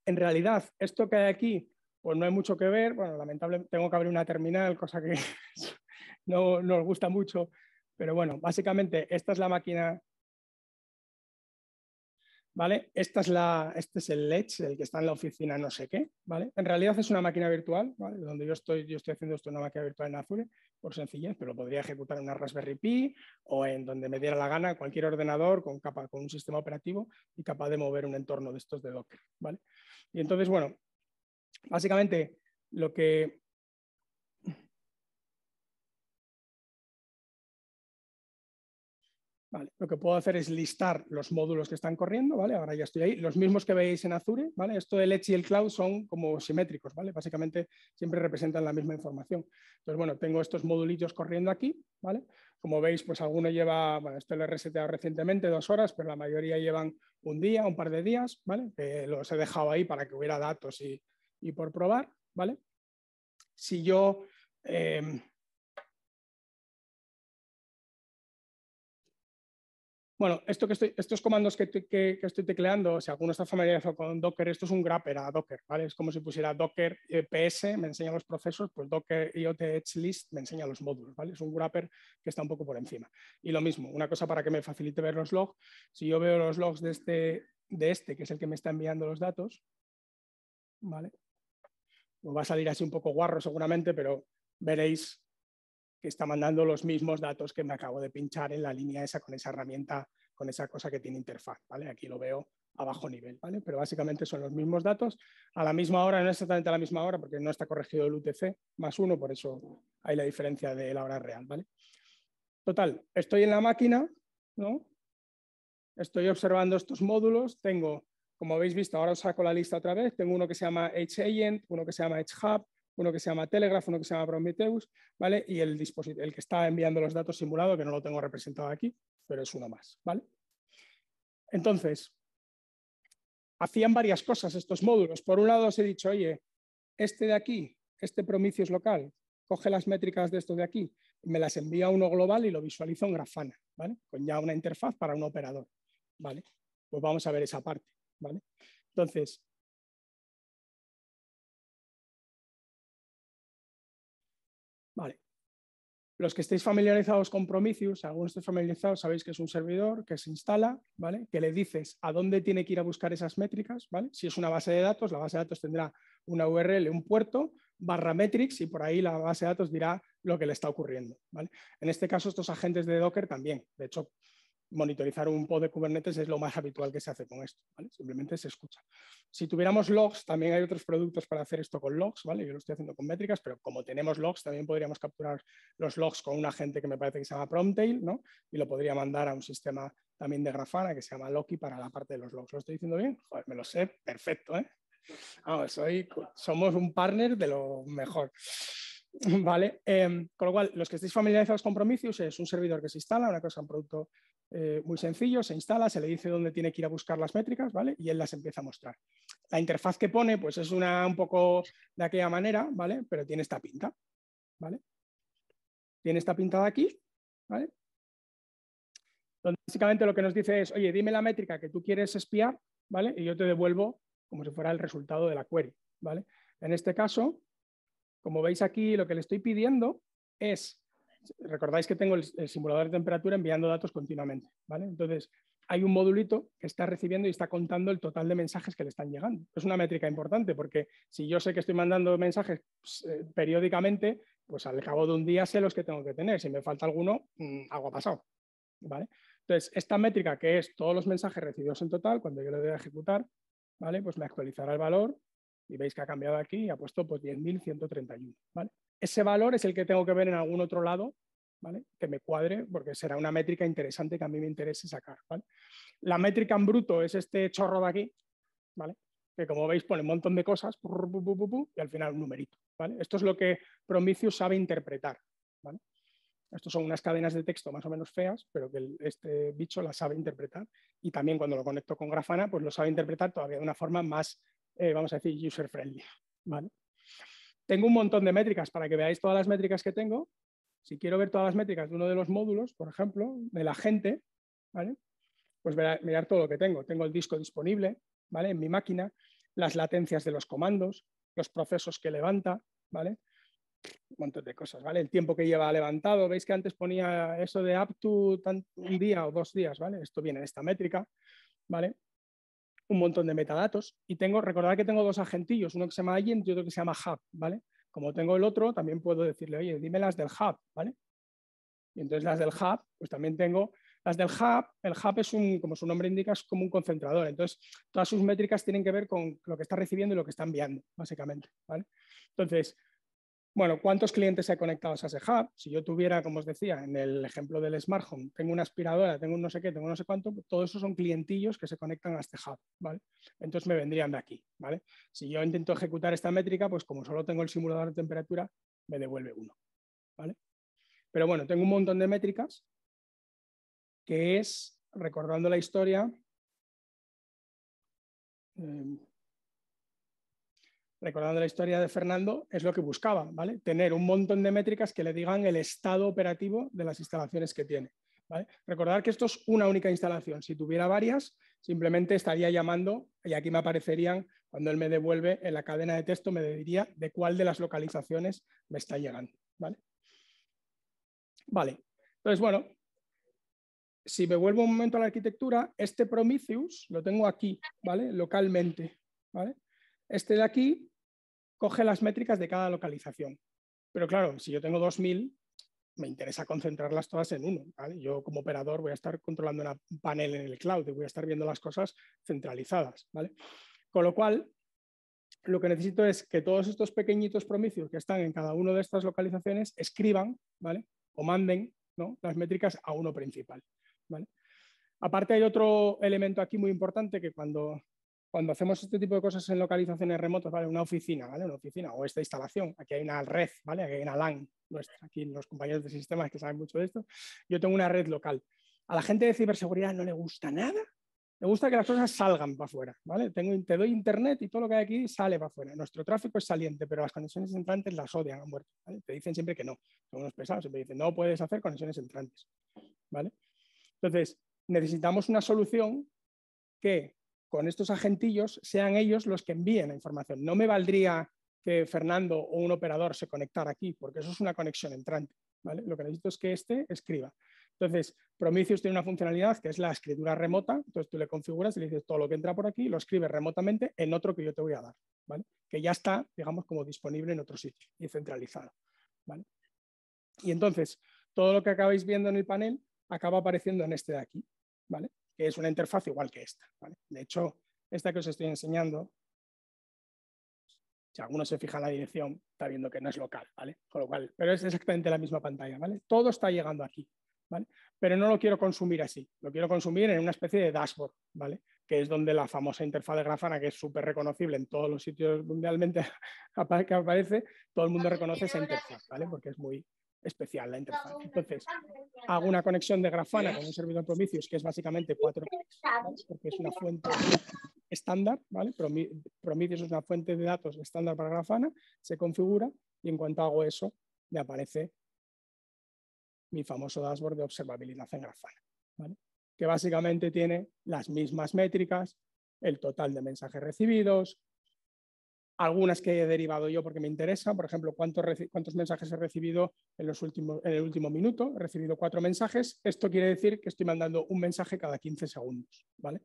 En realidad, esto que hay aquí, pues no hay mucho que ver. Bueno, lamentablemente tengo que abrir una terminal, cosa que no nos gusta mucho, pero bueno, básicamente esta es la máquina, ¿vale? Este es el Edge, el que está en la oficina no sé qué, ¿vale? En realidad es una máquina virtual, ¿vale? Donde yo estoy haciendo esto en una máquina virtual en Azure, por sencillez, pero lo podría ejecutar en una Raspberry Pi o en donde me diera la gana, cualquier ordenador con un sistema operativo y capaz de mover un entorno de estos de Docker, ¿vale? Y entonces, bueno, básicamente lo que... Vale, lo que puedo hacer es listar los módulos que están corriendo, ¿vale? Ahora ya estoy ahí. Los mismos que veis en Azure, ¿vale? Esto del Edge y el Cloud son como simétricos, ¿vale? Básicamente siempre representan la misma información. Entonces, bueno, tengo estos modulillos corriendo aquí, ¿vale? Como veis, pues alguno lleva, bueno, esto lo he reseteado recientemente, 2 horas, pero la mayoría llevan un día, un par de días, ¿vale? Que los he dejado ahí para que hubiera datos y por probar, ¿vale? Si yo... Bueno, estos comandos que estoy tecleando, si alguno está familiarizado con Docker, esto es un grapper a Docker, ¿vale? Es como si pusiera Docker PS, me enseña los procesos, pues Docker IoT Edge List me enseña los módulos, ¿vale? Es un grapper que está un poco por encima. Y lo mismo, una cosa para que me facilite ver los logs, si yo veo los logs de este, que es el que me está enviando los datos, ¿vale? Pues va a salir así un poco guarro seguramente, pero veréis que está mandando los mismos datos que me acabo de pinchar en la línea esa con esa herramienta, con esa cosa que tiene interfaz, ¿vale? Aquí lo veo a bajo nivel, ¿vale? Pero básicamente son los mismos datos a la misma hora, no exactamente a la misma hora porque no está corregido el UTC +1, por eso hay la diferencia de la hora real, ¿vale? Total, estoy en la máquina, ¿no? Estoy observando estos módulos, tengo, como habéis visto, ahora os saco la lista otra vez, tengo uno que se llama Edge Agent, uno que se llama Edge Hub, uno que se llama Telegraph, uno que se llama Prometheus, ¿vale? Y el que está enviando los datos simulados, que no lo tengo representado aquí, pero es uno más, ¿vale? Entonces, hacían varias cosas estos módulos. Por un lado os he dicho, oye, este de aquí, este Prometheus local, coge las métricas de estos de aquí y me las envía a uno global y lo visualiza en Grafana, ¿vale? Con ya una interfaz para un operador, ¿vale? Pues vamos a ver esa parte, ¿vale? Entonces, Los que estéis familiarizados con Prometheus, algunos estéis familiarizados, sabéis que es un servidor que se instala, ¿vale? Que le dices a dónde tiene que ir a buscar esas métricas, ¿vale? Si es una base de datos, la base de datos tendrá una URL, un puerto, /metrics, y por ahí la base de datos dirá lo que le está ocurriendo, ¿vale? En este caso, estos agentes de Docker también. De hecho, monitorizar un pod de Kubernetes es lo más habitual que se hace con esto, ¿vale? Simplemente se escucha. Si tuviéramos logs, también hay otros productos para hacer esto con logs, ¿vale? Yo lo estoy haciendo con métricas, pero como tenemos logs, también podríamos capturar los logs con un agente que me parece que se llama Promptail, ¿no? Y lo podría mandar a un sistema también de Grafana que se llama Loki para la parte de los logs. ¿Lo estoy diciendo bien? Joder, me lo sé perfecto, ¿eh? Vamos, somos un partner de lo mejor. Vale, con lo cual, los que estéis familiarizados con Prometheus, es un servidor que se instala, una cosa, un producto muy sencillo, se instala, se le dice dónde tiene que ir a buscar las métricas, ¿vale? Y él las empieza a mostrar. La interfaz que pone, pues es un poco de aquella manera, ¿vale? Pero tiene esta pinta, ¿vale? Tiene esta pinta de aquí, ¿vale? Donde básicamente lo que nos dice es, oye, dime la métrica que tú quieres espiar, ¿vale? Y yo te devuelvo como si fuera el resultado de la query, ¿vale? En este caso, como veis aquí, lo que le estoy pidiendo es, recordáis que tengo el simulador de temperatura enviando datos continuamente, ¿vale? Entonces, hay un modulito que está recibiendo y está contando el total de mensajes que le están llegando. Es una métrica importante porque si yo sé que estoy mandando mensajes periódicamente, pues al cabo de un día sé los que tengo que tener. Si me falta alguno, algo ha pasado, ¿vale? Entonces, esta métrica, que es todos los mensajes recibidos en total, cuando yo le doy a ejecutar, ¿vale? Pues me actualizará el valor y veis que ha cambiado aquí y ha puesto pues 10.131, ¿vale? Ese valor es el que tengo que ver en algún otro lado, ¿vale? Que me cuadre, porque será una métrica interesante que a mí me interese sacar, ¿vale? La métrica en bruto es este chorro de aquí, ¿vale? Que como veis pone un montón de cosas y al final un numerito, ¿vale? Esto es lo que Prometheus sabe interpretar, ¿vale? Estos son unas cadenas de texto más o menos feas, pero que este bicho las sabe interpretar. Y también cuando lo conecto con Grafana, pues lo sabe interpretar todavía de una forma más, vamos a decir, user-friendly, ¿vale? Tengo un montón de métricas para que veáis todas las métricas que tengo. Si quiero ver todas las métricas de uno de los módulos, por ejemplo, del agente, ¿vale? Pues mirar todo lo que tengo. Tengo el disco disponible, ¿vale? En mi máquina, las latencias de los comandos, los procesos que levanta, ¿vale? Un montón de cosas, ¿vale? El tiempo que lleva levantado, veis que antes ponía eso de up to un día o 2 días, ¿vale? Esto viene en esta métrica, ¿vale? Un montón de metadatos y recordad que tengo 2 agentillos, uno que se llama agent y otro que se llama hub, ¿vale? Como tengo el otro, también puedo decirle, oye, dime las del hub, ¿vale? Y entonces las del hub, pues también tengo las del hub. El hub es como su nombre indica, es como un concentrador. Entonces, todas sus métricas tienen que ver con lo que está recibiendo y lo que está enviando, básicamente, ¿vale? Entonces, bueno, ¿cuántos clientes hay conectados a ese hub? Si yo tuviera, como os decía, en el ejemplo del Smart Home, tengo una aspiradora, tengo un no sé qué, tengo no sé cuánto, todos esos son clientillos que se conectan a este hub, ¿vale? Entonces me vendrían de aquí, ¿vale? Si yo intento ejecutar esta métrica, pues como solo tengo el simulador de temperatura, me devuelve 1, ¿vale? Pero bueno, tengo un montón de métricas que es, recordando la historia, de Fernando, es lo que buscaba, ¿vale? Tener un montón de métricas que le digan el estado operativo de las instalaciones que tiene, ¿vale? Recordad que esto es una única instalación. Si tuviera varias, simplemente estaría llamando y aquí me aparecerían, cuando él me devuelve en la cadena de texto, me diría de cuál de las localizaciones me está llegando, ¿vale? Vale, entonces, bueno, si me vuelvo un momento a la arquitectura, este Prometheus lo tengo aquí, ¿vale? Localmente, ¿vale? Este de aquí coge las métricas de cada localización. Pero claro, si yo tengo 2000, me interesa concentrarlas todas en uno, ¿vale? Yo como operador voy a estar controlando un panel en el cloud y voy a estar viendo las cosas centralizadas, ¿vale? Con lo cual, lo que necesito es que todos estos pequeñitos Prometheus que están en cada una de estas localizaciones escriban, ¿vale? O manden, ¿no?, las métricas a uno principal, ¿vale? Aparte hay otro elemento aquí muy importante que cuando hacemos este tipo de cosas en localizaciones remotas, ¿vale? Una oficina, ¿vale? Una oficina o esta instalación, aquí hay una red, ¿vale? Aquí hay una LAN nuestra, aquí los compañeros de sistemas que saben mucho de esto. Yo tengo una red local. A la gente de ciberseguridad no le gusta nada, le gusta que las cosas salgan para afuera, ¿vale? Te doy internet y todo lo que hay aquí sale para afuera. Nuestro tráfico es saliente, pero las conexiones entrantes las odian a muerte, ¿vale? Te dicen siempre que no, son unos pesados, siempre dicen no puedes hacer conexiones entrantes, ¿vale? Entonces, necesitamos una solución que con estos agentillos sean ellos los que envíen la información. No me valdría que Fernando o un operador se conectara aquí, porque eso es una conexión entrante. ¿vale? Lo que necesito es que este escriba. Entonces, Prometheus tiene una funcionalidad que es la escritura remota. Entonces, tú le configuras y le dices todo lo que entra por aquí, lo escribes remotamente en otro que yo te voy a dar, ¿vale? Que ya está, digamos, como disponible en otro sitio y centralizado, ¿vale? Y entonces, todo lo que acabáis viendo en el panel acaba apareciendo en este de aquí, ¿vale? Que es una interfaz igual que esta, ¿vale? De hecho, esta que os estoy enseñando, si alguno se fija en la dirección, está viendo que no es local, ¿vale? Con lo cual, pero es exactamente la misma pantalla, ¿vale? Todo está llegando aquí, ¿vale? Pero no lo quiero consumir así, lo quiero consumir en una especie de dashboard, ¿vale? Que es donde la famosa interfaz de Grafana, que es súper reconocible en todos los sitios mundialmente que aparece, todo el mundo reconoce esa interfaz, ¿vale? Porque es muy especial la interfaz. Entonces, hago una conexión de Grafana con un servidor Prometheus, que es básicamente 4, ¿vale? Porque es una fuente estándar, ¿vale? Prometheus es una fuente de datos estándar para Grafana, se configura y en cuanto hago eso, me aparece mi famoso dashboard de observabilidad en Grafana, ¿vale? Que básicamente tiene las mismas métricas, el total de mensajes recibidos, algunas que he derivado yo porque me interesa, por ejemplo, cuántos mensajes he recibido en el último minuto. He recibido 4 mensajes. Esto quiere decir que estoy mandando un mensaje cada 15 segundos, ¿vale?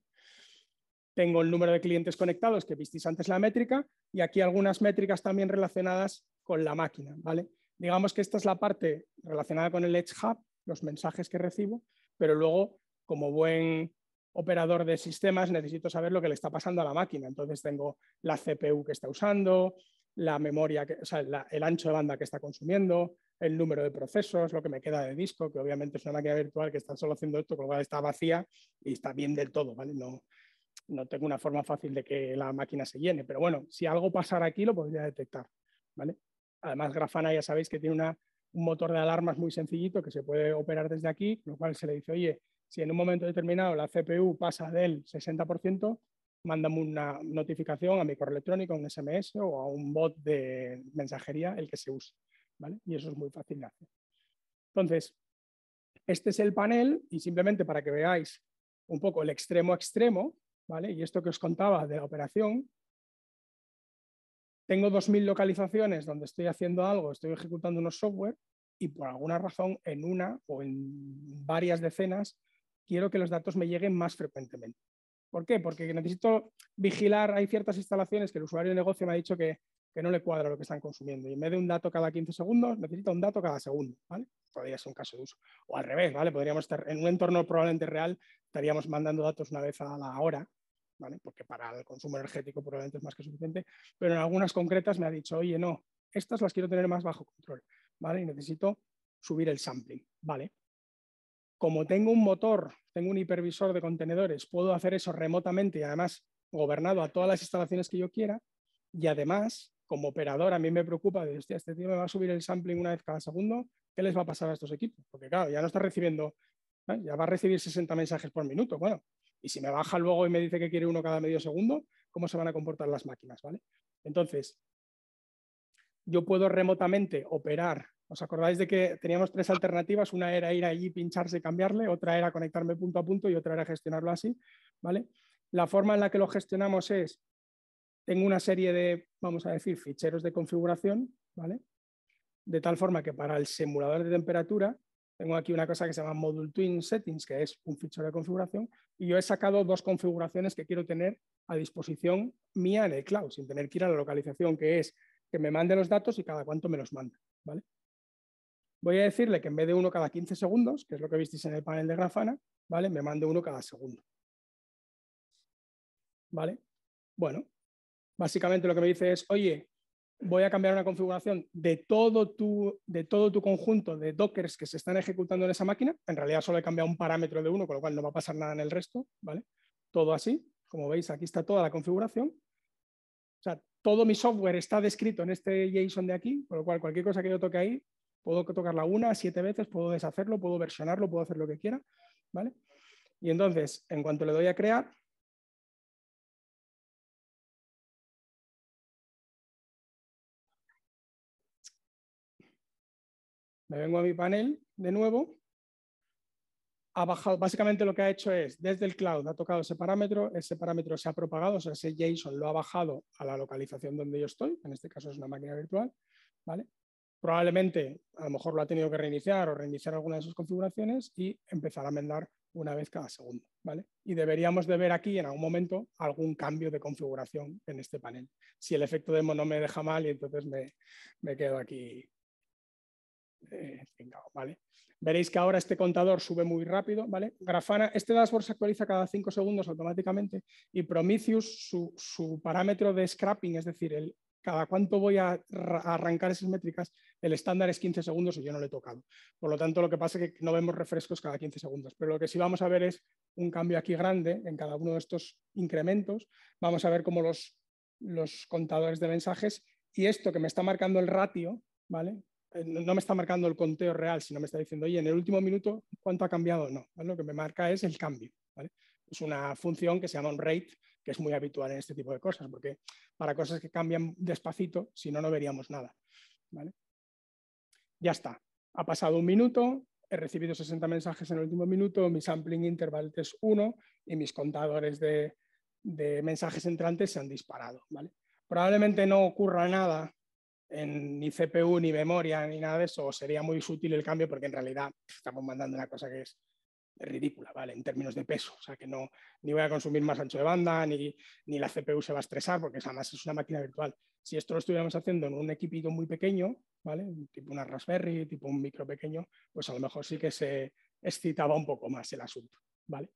Tengo el número de clientes conectados, que visteis antes la métrica, y aquí algunas métricas también relacionadas con la máquina, ¿vale? Digamos que esta es la parte relacionada con el Edge Hub, los mensajes que recibo, pero luego, como buen operador de sistemas, necesito saber lo que le está pasando a la máquina. Entonces tengo la CPU que está usando, la memoria, o sea, el ancho de banda que está consumiendo, el número de procesos, lo que me queda de disco, que obviamente es una máquina virtual que está solo haciendo esto, con lo cual está vacía y está bien del todo, ¿vale? No tengo una forma fácil de que la máquina se llene, pero bueno, si algo pasara aquí lo podría detectar, ¿vale? Además, Grafana ya sabéis que tiene un motor de alarmas muy sencillito que se puede operar desde aquí, con lo cual se le dice, oye, si en un momento determinado la CPU pasa del 60%, mándame una notificación a mi correo electrónico, un SMS o a un bot de mensajería, el que se use, ¿vale? Y eso es muy fácil de hacer. Entonces, este es el panel y simplemente para que veáis un poco el extremo a extremo, ¿vale? Y esto que os contaba de la operación, tengo 2000 localizaciones donde estoy haciendo algo, estoy ejecutando unos software y por alguna razón en una o en varias decenas quiero que los datos me lleguen más frecuentemente. ¿Por qué? Porque necesito vigilar, hay ciertas instalaciones que el usuario de negocio me ha dicho que no le cuadra lo que están consumiendo y en vez de un dato cada 15 segundos, necesita un dato cada segundo, ¿vale? Podría ser un caso de uso. O al revés, ¿vale? Podríamos estar en un entorno probablemente real, estaríamos mandando datos una vez a la hora, ¿vale? Porque para el consumo energético probablemente es más que suficiente, pero en algunas concretas me ha dicho, oye, no, estas las quiero tener más bajo control, ¿vale? Y necesito subir el sampling, ¿vale? Como tengo un motor, tengo un hipervisor de contenedores, puedo hacer eso remotamente y además gobernado a todas las instalaciones que yo quiera y además, como operador, a mí me preocupa de, hostia, este tío me va a subir el sampling una vez cada segundo, ¿qué les va a pasar a estos equipos? Porque claro, ya no está recibiendo, ¿eh? Ya va a recibir 60 mensajes por minuto, bueno, y si me baja luego y me dice que quiere uno cada medio segundo, ¿cómo se van a comportar las máquinas? ¿Vale? Entonces, yo puedo remotamente operar. ¿Os acordáis de que teníamos 3 alternativas? Una era ir allí, pincharse y cambiarle, otra era conectarme punto a punto y otra era gestionarlo así, ¿vale? La forma en la que lo gestionamos es, tengo una serie de, vamos a decir, ficheros de configuración, ¿vale? De tal forma que para el simulador de temperatura tengo aquí una cosa que se llama Module Twin Settings, que es un fichero de configuración, y yo he sacado 2 configuraciones que quiero tener a disposición mía en el cloud, sin tener que ir a la localización, que es que me mande los datos y cada cuánto me los manda, ¿vale? Voy a decirle que en vez de uno cada 15 segundos, que es lo que visteis en el panel de Grafana, ¿vale? Me mande uno cada segundo, ¿vale? Bueno, básicamente lo que me dice es, oye, voy a cambiar una configuración de todo tu conjunto de dockers que se están ejecutando en esa máquina. En realidad solo he cambiado un parámetro de uno, con lo cual no va a pasar nada en el resto, ¿vale? Todo así, como veis, aquí está toda la configuración. O sea, todo mi software está descrito en este JSON de aquí, con lo cual cualquier cosa que yo toque ahí, puedo tocarla 1, 7 veces, puedo deshacerlo, puedo versionarlo, puedo hacer lo que quiera, ¿vale? Y entonces, en cuanto le doy a crear, me vengo a mi panel de nuevo, ha bajado, básicamente lo que ha hecho es, desde el cloud ha tocado ese parámetro se ha propagado, o sea, ese JSON lo ha bajado a la localización donde yo estoy, en este caso es una máquina virtual, ¿vale? Probablemente, a lo mejor lo ha tenido que reiniciar o reiniciar alguna de sus configuraciones y empezar a enmendar una vez cada segundo, ¿vale? Y deberíamos de ver aquí en algún momento algún cambio de configuración en este panel. Si el efecto demo no me deja mal y entonces me quedo aquí ¿vale? Veréis que ahora este contador sube muy rápido, ¿vale? Grafana, este dashboard se actualiza cada 5 segundos automáticamente y Prometheus, su parámetro de scrapping, es decir, cada cuánto voy a arrancar esas métricas, el estándar es 15 segundos y yo no lo he tocado. Por lo tanto, lo que pasa es que no vemos refrescos cada 15 segundos, pero lo que sí vamos a ver es un cambio aquí grande en cada uno de estos incrementos. Vamos a ver cómo los contadores de mensajes y esto que me está marcando el ratio, ¿vale? No me está marcando el conteo real, sino me está diciendo, oye, en el último minuto, ¿cuánto ha cambiado? No, ¿vale? Lo que me marca es el cambio, ¿vale? Es una función que se llama un rate, que es muy habitual en este tipo de cosas, porque para cosas que cambian despacito, si no, no veríamos nada, ¿vale? Ya está, ha pasado un minuto, he recibido 60 mensajes en el último minuto, mi sampling interval es 1 y mis contadores de mensajes entrantes se han disparado, ¿vale? Probablemente no ocurra nada en ni CPU, ni memoria, ni nada de eso, sería muy sutil el cambio porque en realidad estamos mandando una cosa que es ridícula, ¿vale? En términos de peso, o sea que no, ni voy a consumir más ancho de banda, ni la CPU se va a estresar porque además es una máquina virtual. Si esto lo estuviéramos haciendo en un equipito muy pequeño, ¿vale? Tipo una Raspberry, tipo un micro pequeño, pues a lo mejor sí que se excitaba un poco más el asunto, ¿vale?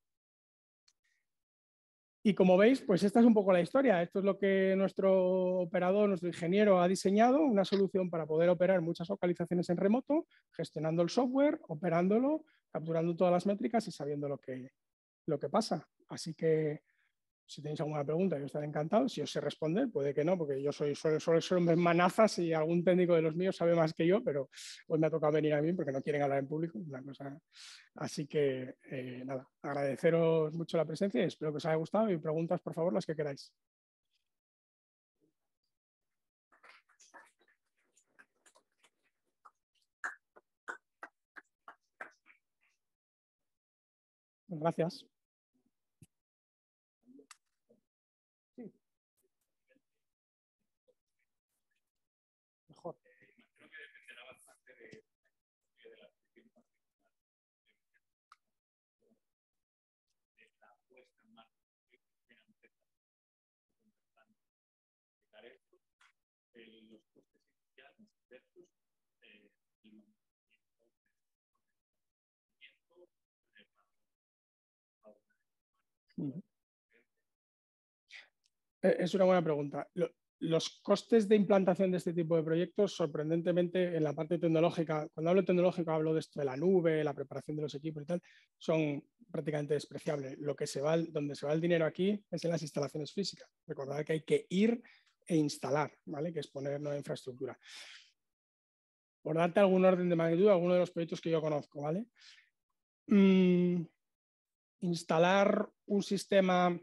Y como veis, pues esta es un poco la historia. Esto es lo que nuestro operador, nuestro ingeniero ha diseñado, una solución para poder operar muchas localizaciones en remoto, gestionando el software, operándolo, capturando todas las métricas y sabiendo lo que pasa. Así que si tenéis alguna pregunta, yo estaré encantado. Si os sé responder, puede que no, porque yo suelo ser manazas y algún técnico de los míos sabe más que yo, pero hoy me ha tocado venir a mí porque no quieren hablar en público. Una cosa. Así que, nada, agradeceros mucho la presencia y espero que os haya gustado y preguntas, por favor, las que queráis. Gracias. Sí. Mejor. Los costes iniciales versus el mantenimiento. Es una buena pregunta. Los costes de implantación de este tipo de proyectos, sorprendentemente, en la parte tecnológica, cuando hablo tecnológico hablo de esto de la nube, la preparación de los equipos y tal, son prácticamente despreciables. Donde se va el dinero aquí es en las instalaciones físicas. Recordad que hay que ir e instalar, ¿vale? Que es poner nueva infraestructura. Por darte algún orden de magnitud, algunos de los proyectos que yo conozco, ¿vale? Instalar un sistema,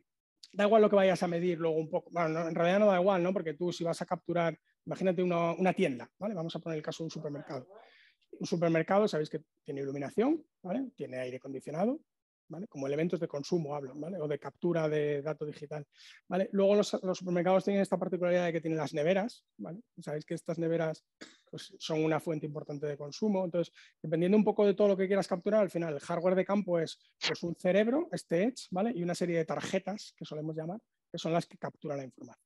da igual lo que vayas a medir luego un poco, bueno, no, en realidad no da igual, ¿no? Porque tú si vas a capturar, imagínate una tienda, ¿vale? Vamos a poner el caso de un supermercado. Un supermercado, sabéis que tiene iluminación, ¿vale? Tiene aire acondicionado, ¿vale? Como elementos de consumo hablo, ¿vale? O de captura de dato digital, ¿vale? Luego los supermercados tienen esta particularidad de que tienen las neveras, ¿vale? Sabéis que estas neveras pues, son una fuente importante de consumo, entonces dependiendo un poco de todo lo que quieras capturar, al final el hardware de campo es pues, un cerebro, este edge, ¿vale? Y una serie de tarjetas que solemos llamar, que son las que capturan la información.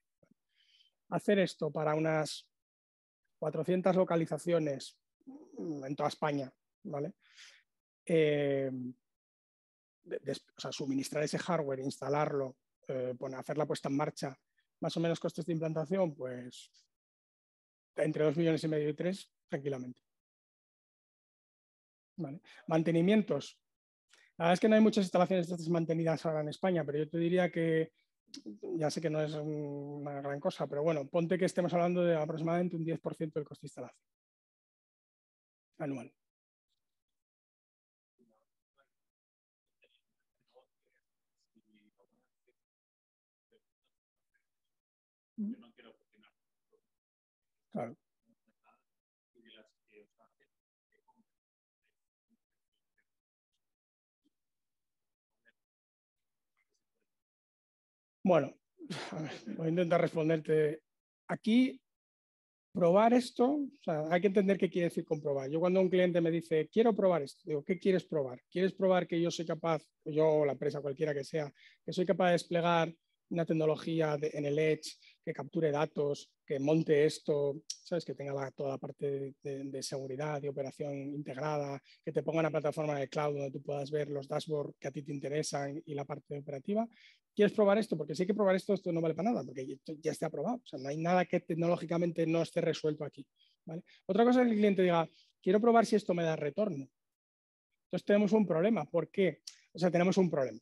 Hacer esto para unas 400 localizaciones en toda España, ¿vale? O sea, suministrar ese hardware, instalarlo, hacer la puesta en marcha, más o menos costes de implantación, pues entre 2,5 millones y 3, tranquilamente. ¿Vale? Mantenimientos. La verdad es que no hay muchas instalaciones de estas mantenidas ahora en España, pero yo te diría que, ya sé que no es una gran cosa, pero bueno, ponte que estemos hablando de aproximadamente un 10% del coste de instalación anual. Claro. Bueno, a ver, voy a intentar responderte. Aquí probar esto, o sea, hay que entender qué quiere decir comprobar. Yo cuando un cliente me dice, quiero probar esto, digo, ¿qué quieres probar? ¿Quieres probar que yo soy capaz, yo o la empresa cualquiera que sea, que soy capaz de desplegar una tecnología en el Edge que capture datos, que monte esto, ¿sabes? Que tenga toda la parte de seguridad y operación integrada, que te ponga una plataforma de cloud donde tú puedas ver los dashboards que a ti te interesan y la parte operativa? ¿Quieres probar esto? Porque si hay que probar esto, esto no vale para nada, porque ya está aprobado. O sea, no hay nada que tecnológicamente no esté resuelto aquí, ¿vale? Otra cosa es que el cliente diga, quiero probar si esto me da retorno. Entonces tenemos un problema. ¿Por qué? O sea, tenemos un problema.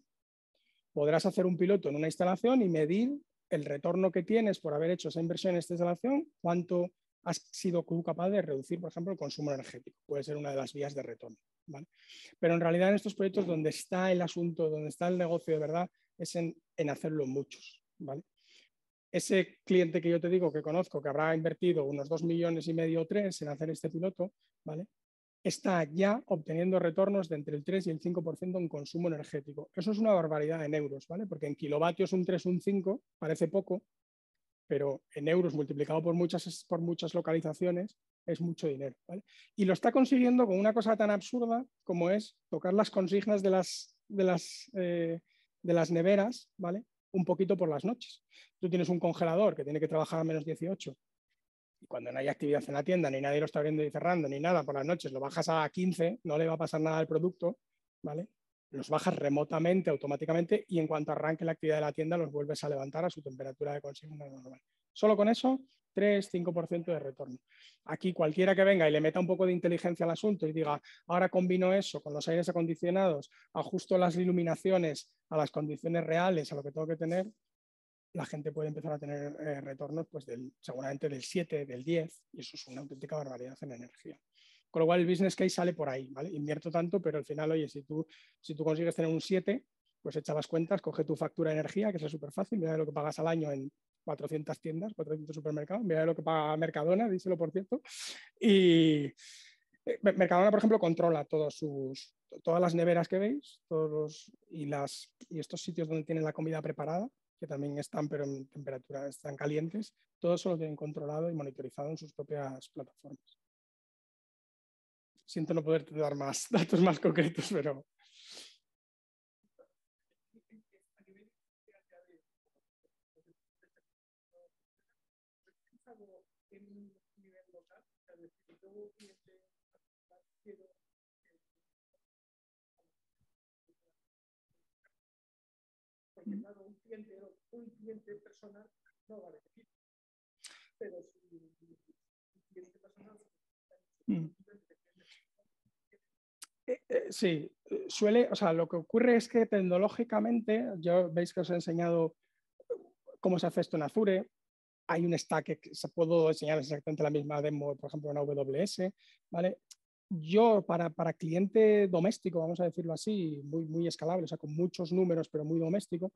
Podrás hacer un piloto en una instalación y medir el retorno que tienes por haber hecho esa inversión en esta instalación, cuánto has sido tú capaz de reducir, por ejemplo, el consumo energético. Puede ser una de las vías de retorno, ¿vale? Pero en realidad en estos proyectos donde está el asunto, donde está el negocio de verdad, es en hacerlo muchos, ¿vale? Ese cliente que yo te digo que conozco, que habrá invertido unos 2,5 millones o 3 en hacer este piloto, ¿vale? Está ya obteniendo retornos de entre el 3 y el 5% en consumo energético. Eso es una barbaridad en euros, ¿vale? Porque en kilovatios un 3, un 5 parece poco, pero en euros multiplicado por muchas localizaciones es mucho dinero, ¿vale? Y lo está consiguiendo con una cosa tan absurda como es tocar las consignas de las neveras, ¿vale? Un poquito por las noches. Tú tienes un congelador que tiene que trabajar a menos 18 y cuando no hay actividad en la tienda, ni nadie lo está abriendo y cerrando, ni nada, por las noches lo bajas a 15, no le va a pasar nada al producto, ¿vale? Los bajas remotamente, automáticamente, y en cuanto arranque la actividad de la tienda, los vuelves a levantar a su temperatura de consigna normal. Solo con eso, 3-5% de retorno. Aquí cualquiera que venga y le meta un poco de inteligencia al asunto y diga, ahora combino eso con los aires acondicionados, ajusto las iluminaciones a las condiciones reales, a lo que tengo que tener, la gente puede empezar a tener retornos pues seguramente del 7, del 10, y eso es una auténtica barbaridad en energía. Con lo cual el business case sale por ahí, ¿vale? Invierto tanto, pero al final, oye, si tú consigues tener un 7, pues echa las cuentas, coge tu factura de energía, que es súper fácil, mira de lo que pagas al año en 400 tiendas, 400 supermercados, mira de lo que paga Mercadona, díselo por cierto, y Mercadona, por ejemplo, controla todas las neveras que veis, y estos sitios donde tienen la comida preparada, que también están, pero en temperatura, están calientes, todo eso lo tienen controlado y monitorizado en sus propias plataformas. Siento no poderte dar más datos más concretos, pero... Porque claro, un cliente personal no va a beneficio. Pero si un cliente personal... Sí, o sea, lo que ocurre es que tecnológicamente, veis que os he enseñado cómo se hace esto en Azure, hay un stack que se puedo enseñar exactamente la misma demo, por ejemplo, en AWS, ¿vale? Yo, para cliente doméstico, vamos a decirlo así, muy escalable, o sea, con muchos números, pero muy doméstico,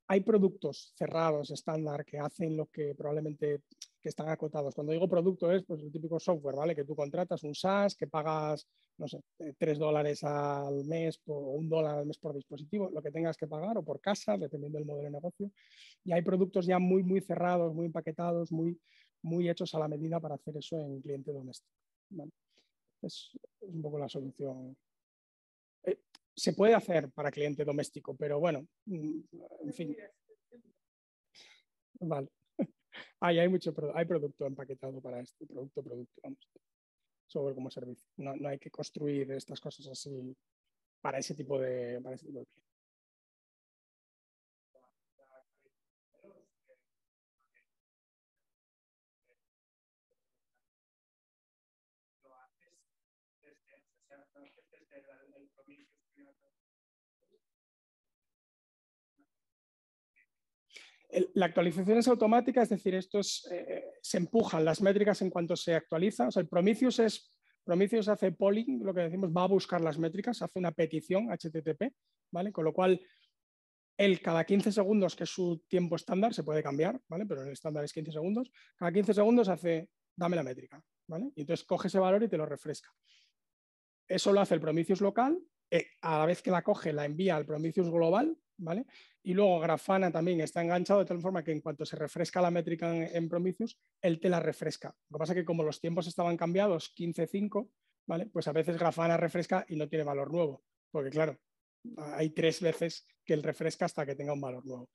hay productos cerrados, estándar, que hacen lo que probablemente que están acotados. Cuando digo producto es pues, el típico software, ¿vale? Que tú contratas un SaaS, que pagas, no sé, $3 al mes o $1 al mes por dispositivo, lo que tengas que pagar, o por casa, dependiendo del modelo de negocio. Y hay productos ya muy cerrados, muy empaquetados, muy hechos a la medida para hacer eso en cliente doméstico, ¿vale? Es un poco la solución. Se puede hacer para cliente doméstico, pero bueno, en fin. Vale. Hay producto empaquetado para este producto, vamos. Software como servicio. No hay que construir estas cosas así para ese tipo de cliente. La actualización es automática, es decir, se empujan las métricas en cuanto se actualiza. O sea, el Prometheus hace polling, lo que decimos, va a buscar las métricas, hace una petición HTTP, ¿vale? Con lo cual, él cada 15 segundos, que es su tiempo estándar, se puede cambiar, ¿vale? Pero el estándar es 15 segundos. Cada 15 segundos hace, dame la métrica, ¿vale? Y entonces coge ese valor y te lo refresca. Eso lo hace el Prometheus local. A la vez que la coge, la envía al Prometheus global, ¿vale? Y luego Grafana también está enganchado de tal forma que en cuanto se refresca la métrica en Prometheus, él te la refresca. Lo que pasa es que como los tiempos estaban cambiados, 15.5, ¿vale? Pues a veces Grafana refresca y no tiene valor nuevo, porque claro, hay 3 veces que él refresca hasta que tenga un valor nuevo.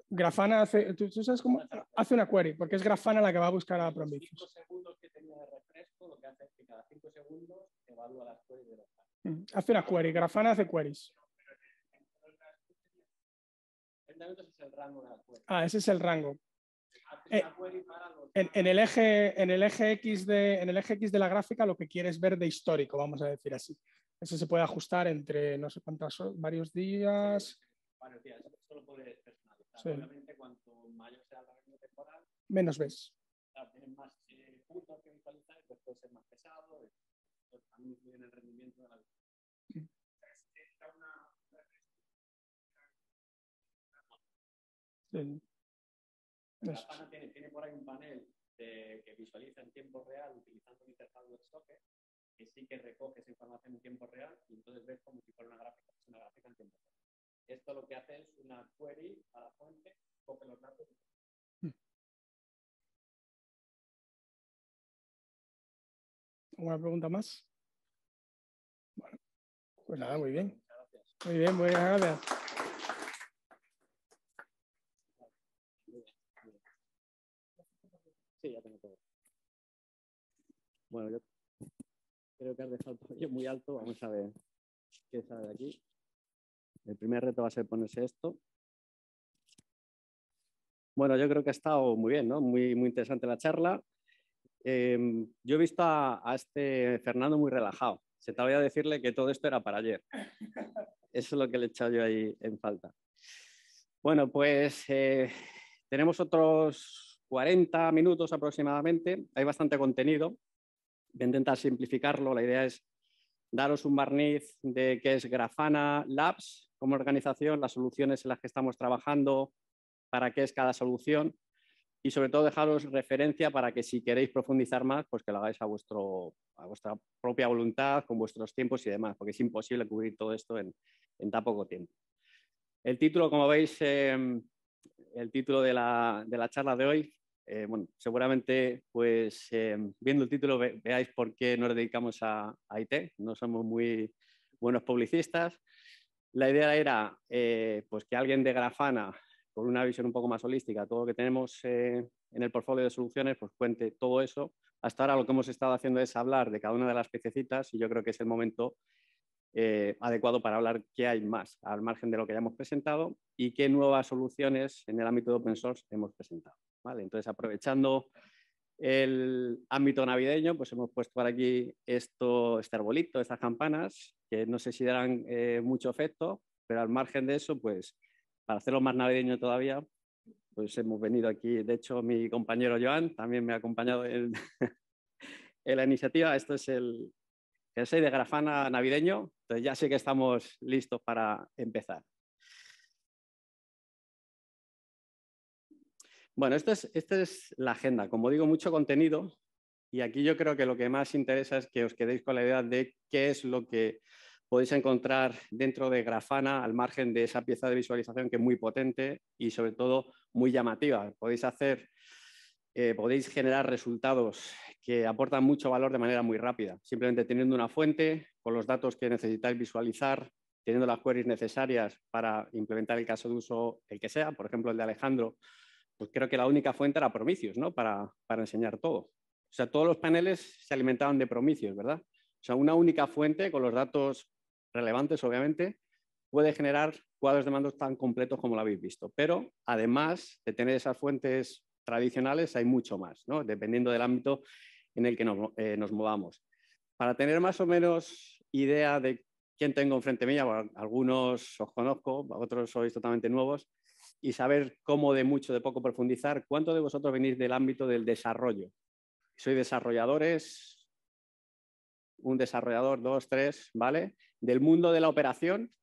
Grafana hace, ¿tú sabes cómo? Hace una query, porque es Grafana la que va a buscar a Prometheus. 5 segundos que tenía de refresco, lo que hace es que cada 5 segundos evalúa las queries de Grafana. Hace una query, Grafana hace queries. 30 minutos es el rango de la query. Ah, ese es el rango. Hace una query para los... En el eje X de la gráfica lo que quieres ver de histórico, vamos a decir así. Eso se puede ajustar entre no sé cuántas, varios días. Varios días, eso lo puedes personalizar. Sí. Obviamente, cuanto mayor sea el rango temporal, menos ves. Claro, tienes más puntos que visualizar, pues puede ser más pesado, pues también influye en el rendimiento de la visión. Sí. Grafana tiene por ahí un panel que visualiza en tiempo real utilizando una interfaz WebSocket, que sí que recoge esa información en tiempo real y entonces ves como si fuera una gráfica en tiempo real. Esto lo que hace es una query a la fuente, coge los datos. ¿Alguna pregunta más? Bueno, pues nada, muy bien. Gracias. Muy bien, buenas gracias. Sí, ya tengo todo. Bueno, yo creo que has dejado el tobillo muy alto. Vamos a ver qué sale de aquí. El primer reto va a ser ponerse esto. Bueno, yo creo que ha estado muy bien, ¿no? Muy interesante la charla. Yo he visto a este Fernando muy relajado. Se te olvidó decirle que todo esto era para ayer. Eso es lo que le he echado yo ahí en falta. Bueno, pues tenemos otros 40 minutos aproximadamente. Hay bastante contenido. Voy a intentar simplificarlo. La idea es daros un barniz de qué es Grafana Labs como organización, las soluciones en las que estamos trabajando, para qué es cada solución y sobre todo dejaros referencia para que si queréis profundizar más, pues que lo hagáis a vuestra propia voluntad, con vuestros tiempos y demás, porque es imposible cubrir todo esto en tan poco tiempo. El título, como veis, el título de la charla de hoy, bueno, seguramente pues viendo el título veáis por qué nos dedicamos a IT, no somos muy buenos publicistas. La idea era pues que alguien de Grafana, con una visión un poco más holística, todo lo que tenemos en el portfolio de soluciones, pues cuente todo eso. Hasta ahora lo que hemos estado haciendo es hablar de cada una de las piececitas y yo creo que es el momento adecuado para hablar qué hay más al margen de lo que ya hemos presentado y qué nuevas soluciones en el ámbito de open source hemos presentado. ¿Vale? Entonces, aprovechando el ámbito navideño, pues hemos puesto por aquí este arbolito, estas campanas, que no sé si darán mucho efecto, pero al margen de eso, pues para hacerlo más navideño todavía, pues hemos venido aquí. De hecho, mi compañero Joan también me ha acompañado en la iniciativa. Esto es el jersey de Grafana navideño, entonces ya sé que estamos listos para empezar. Bueno, esta es la agenda. Como digo, mucho contenido y aquí yo creo que lo que más interesa es que os quedéis con la idea de qué es lo que podéis encontrar dentro de Grafana al margen de esa pieza de visualización que es muy potente y sobre todo muy llamativa. Podéis generar resultados que aportan mucho valor de manera muy rápida, simplemente teniendo una fuente con los datos que necesitáis visualizar, teniendo las queries necesarias para implementar el caso de uso, el que sea, por ejemplo el de Alejandro, pues creo que la única fuente era Prometheus, ¿no? Para enseñar todo. O sea, todos los paneles se alimentaban de Prometheus, ¿verdad? O sea, una única fuente con los datos relevantes, obviamente, puede generar cuadros de mando tan completos como lo habéis visto. Pero además de tener esas fuentes tradicionales, hay mucho más, ¿no? Dependiendo del ámbito en el que nos movamos. Para tener más o menos idea de quién tengo enfrente mía, bueno, algunos os conozco, otros sois totalmente nuevos, y saber cómo de mucho, de poco profundizar, ¿cuántos de vosotros venís del ámbito del desarrollo? ¿Sois desarrolladores? Un desarrollador, 2, 3, ¿vale? Del mundo de la operación,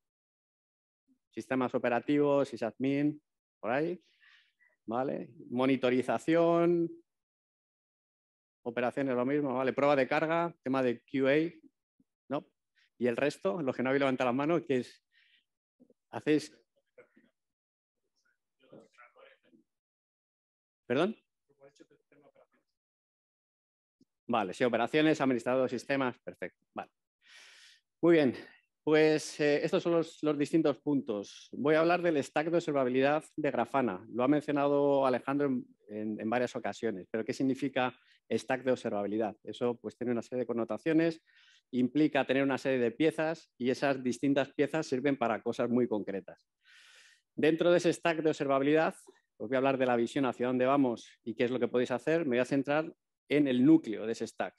sistemas operativos, sysadmin, por ahí, ¿vale? Monitorización, operaciones lo mismo, ¿vale? Prueba de carga, tema de QA, ¿no? Y el resto, los que no habéis levantado la mano, que es, hacéis... ¿Perdón? Vale, sí, operaciones, administrador de sistemas, perfecto. Vale. Muy bien, pues estos son los distintos puntos. Voy a hablar del stack de observabilidad de Grafana. Lo ha mencionado Alejandro en varias ocasiones, pero ¿qué significa stack de observabilidad? Eso pues tiene una serie de connotaciones, implica tener una serie de piezas y esas distintas piezas sirven para cosas muy concretas. Dentro de ese stack de observabilidad, os voy a hablar de la visión hacia dónde vamos y qué es lo que podéis hacer. Me voy a centrar en el núcleo de ese stack,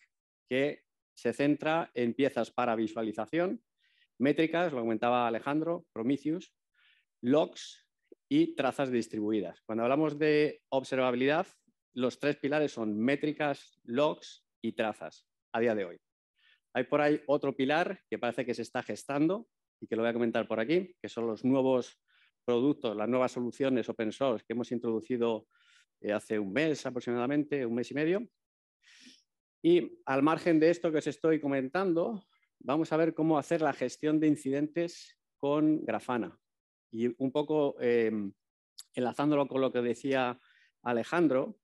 que se centra en piezas para visualización, métricas, lo comentaba Alejandro, Prometheus, logs y trazas distribuidas. Cuando hablamos de observabilidad, los tres pilares son métricas, logs y trazas a día de hoy. Hay por ahí otro pilar que parece que se está gestando y que lo voy a comentar por aquí, que son los nuevos productos, las nuevas soluciones open source que hemos introducido hace un mes aproximadamente, un mes y medio. Y al margen de esto que os estoy comentando, vamos a ver cómo hacer la gestión de incidentes con Grafana. Y un poco enlazándolo con lo que decía Alejandro,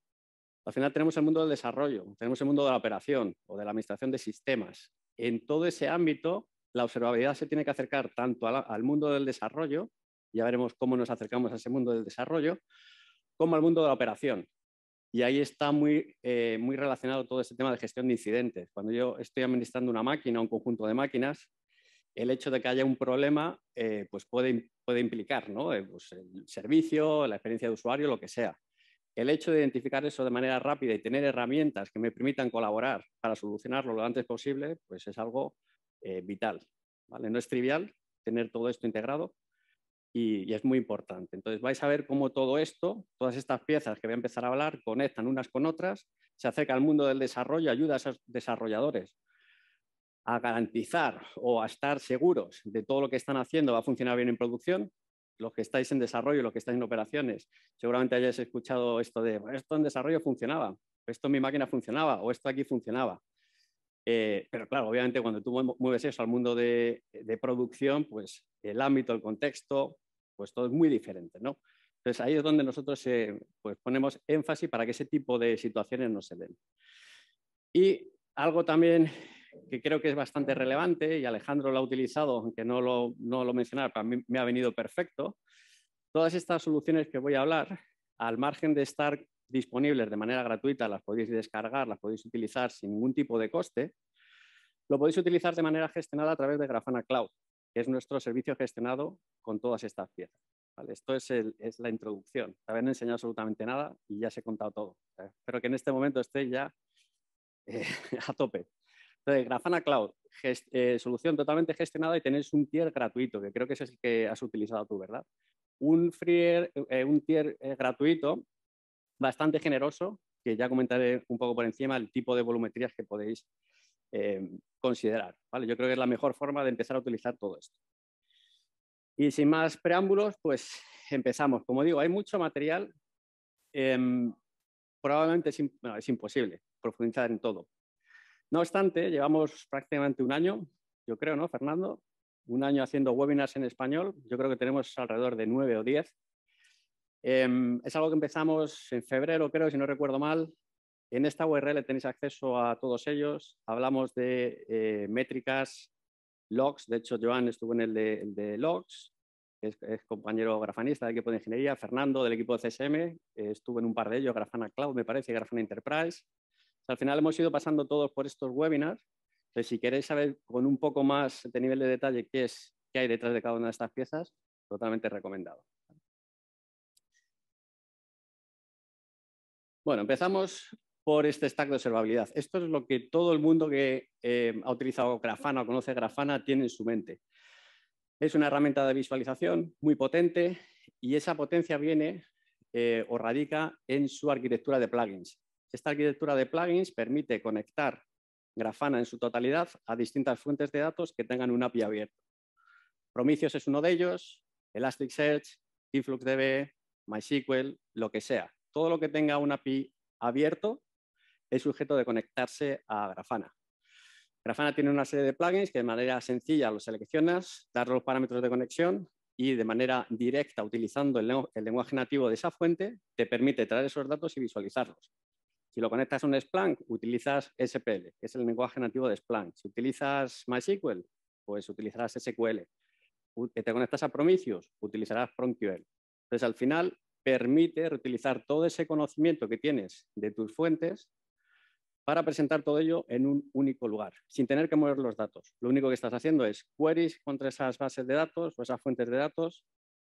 al final tenemos el mundo del desarrollo, tenemos el mundo de la operación o de la administración de sistemas. En todo ese ámbito, la observabilidad se tiene que acercar tanto al mundo del desarrollo, ya veremos cómo nos acercamos a ese mundo del desarrollo, como al mundo de la operación. Y ahí está muy relacionado todo ese tema de gestión de incidentes. Cuando yo estoy administrando una máquina, un conjunto de máquinas, el hecho de que haya un problema pues puede implicar, ¿no? Pues el servicio, la experiencia de usuario, lo que sea. El hecho de identificar eso de manera rápida y tener herramientas que me permitan colaborar para solucionarlo lo antes posible, pues es algo vital, ¿vale? No es trivial tener todo esto integrado y es muy importante. Entonces vais a ver cómo todo esto, todas estas piezas que voy a empezar a hablar, conectan unas con otras, se acerca al mundo del desarrollo, ayuda a esos desarrolladores a garantizar o a estar seguros de todo lo que están haciendo va a funcionar bien en producción. Los que estáis en desarrollo, los que estáis en operaciones, seguramente hayáis escuchado esto de esto en desarrollo funcionaba, esto en mi máquina funcionaba o esto aquí funcionaba. Pero claro, obviamente cuando tú mueves eso al mundo de producción, pues el ámbito, el contexto, pues todo es muy diferente, ¿no? Entonces ahí es donde nosotros pues ponemos énfasis para que ese tipo de situaciones no se den. Y algo también que creo que es bastante relevante, y Alejandro lo ha utilizado, aunque no lo mencionaba, para mí me ha venido perfecto. Todas estas soluciones que voy a hablar, al margen de estar disponibles de manera gratuita, las podéis descargar, las podéis utilizar sin ningún tipo de coste, lo podéis utilizar de manera gestionada a través de Grafana Cloud, que es nuestro servicio gestionado con todas estas piezas. ¿Vale? Esto es la introducción. No habéis enseñado absolutamente nada y ya os he contado todo. Espero que en este momento estéis ya a tope. Entonces, Grafana Cloud, solución totalmente gestionada y tenéis un tier gratuito, que creo que ese es el que has utilizado tú, ¿verdad? Un tier gratuito bastante generoso, que ya comentaré un poco por encima el tipo de volumetrías que podéis considerar, ¿vale? Yo creo que es la mejor forma de empezar a utilizar todo esto. Y sin más preámbulos, pues empezamos. Como digo, hay mucho material. Probablemente es imposible profundizar en todo. No obstante, llevamos prácticamente un año, yo creo, ¿no, Fernando? Un año haciendo webinars en español. Yo creo que tenemos alrededor de 9 o 10. Es algo que empezamos en febrero, creo, si no recuerdo mal. En esta URL tenéis acceso a todos ellos. Hablamos de métricas, logs. De hecho, Joan estuvo en el de logs, que es compañero grafanista del equipo de ingeniería. Fernando, del equipo de CSM, estuvo en un par de ellos, Grafana Cloud, me parece, y Grafana Enterprise. Al final hemos ido pasando todos por estos webinars. Entonces, si queréis saber con un poco más de nivel de detalle qué hay detrás de cada una de estas piezas, totalmente recomendado. Bueno, empezamos por este stack de observabilidad. Esto es lo que todo el mundo que ha utilizado Grafana o conoce Grafana tiene en su mente. Es una herramienta de visualización muy potente y esa potencia viene o radica en su arquitectura de plugins. Esta arquitectura de plugins permite conectar Grafana en su totalidad a distintas fuentes de datos que tengan un API abierto. Prometheus es uno de ellos, Elasticsearch, InfluxDB, MySQL, lo que sea. Todo lo que tenga un API abierto es sujeto de conectarse a Grafana. Grafana tiene una serie de plugins que de manera sencilla los seleccionas, das los parámetros de conexión y de manera directa, utilizando el lenguaje nativo de esa fuente, te permite traer esos datos y visualizarlos. Si lo conectas a un Splunk, utilizas SPL, que es el lenguaje nativo de Splunk. Si utilizas MySQL, pues utilizarás SQL. Te conectas a Prometheus, utilizarás PromQL. Entonces, al final, permite reutilizar todo ese conocimiento que tienes de tus fuentes para presentar todo ello en un único lugar, sin tener que mover los datos. Lo único que estás haciendo es queries contra esas bases de datos o esas fuentes de datos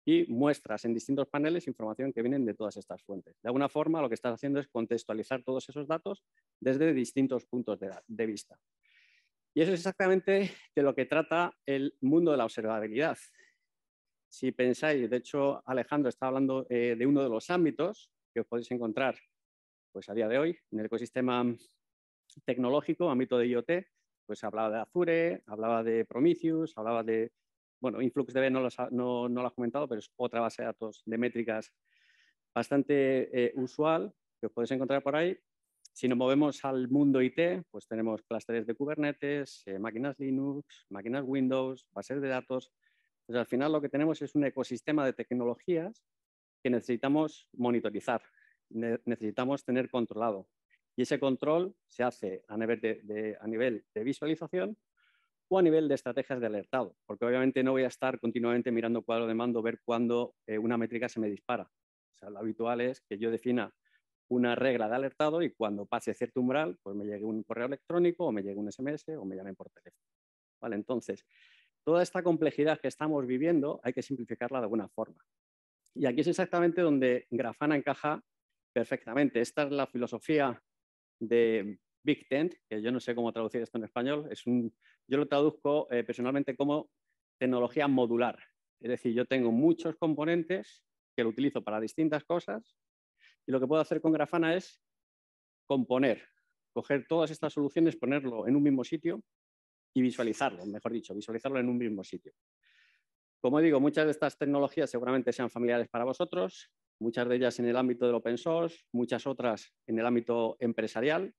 y muestras en distintos paneles información que vienen de todas estas fuentes. De alguna forma, lo que estás haciendo es contextualizar todos esos datos desde distintos puntos de vista. Y eso es exactamente de lo que trata el mundo de la observabilidad. Si pensáis, de hecho, Alejandro está hablando de uno de los ámbitos que os podéis encontrar pues, a día de hoy en el ecosistema tecnológico, ámbito de IoT, pues hablaba de Azure, hablaba de Prometheus, hablaba de, bueno, InfluxDB no lo has comentado, pero es otra base de datos de métricas bastante usual que os podéis encontrar por ahí. Si nos movemos al mundo IT, pues tenemos clústeres de Kubernetes, máquinas Linux, máquinas Windows, bases de datos. Pues al final lo que tenemos es un ecosistema de tecnologías que necesitamos monitorizar, necesitamos tener controlado. Y ese control se hace a nivel de visualización o a nivel de estrategias de alertado, porque obviamente no voy a estar continuamente mirando cuadro de mando, ver cuándo una métrica se me dispara. O sea, lo habitual es que yo defina una regla de alertado y cuando pase cierto umbral, pues me llegue un correo electrónico o me llegue un SMS o me llamen por teléfono. ¿Vale? Entonces, toda esta complejidad que estamos viviendo hay que simplificarla de alguna forma. Y aquí es exactamente donde Grafana encaja perfectamente. Esta es la filosofía de Big Tent, que yo no sé cómo traducir esto en español. Yo lo traduzco personalmente como tecnología modular. Es decir, yo tengo muchos componentes que lo utilizo para distintas cosas y lo que puedo hacer con Grafana es componer, coger todas estas soluciones, ponerlo en un mismo sitio y visualizarlo, mejor dicho, visualizarlo en un mismo sitio. Como digo, muchas de estas tecnologías seguramente sean familiares para vosotros, muchas de ellas en el ámbito del open source, muchas otras en el ámbito empresarial,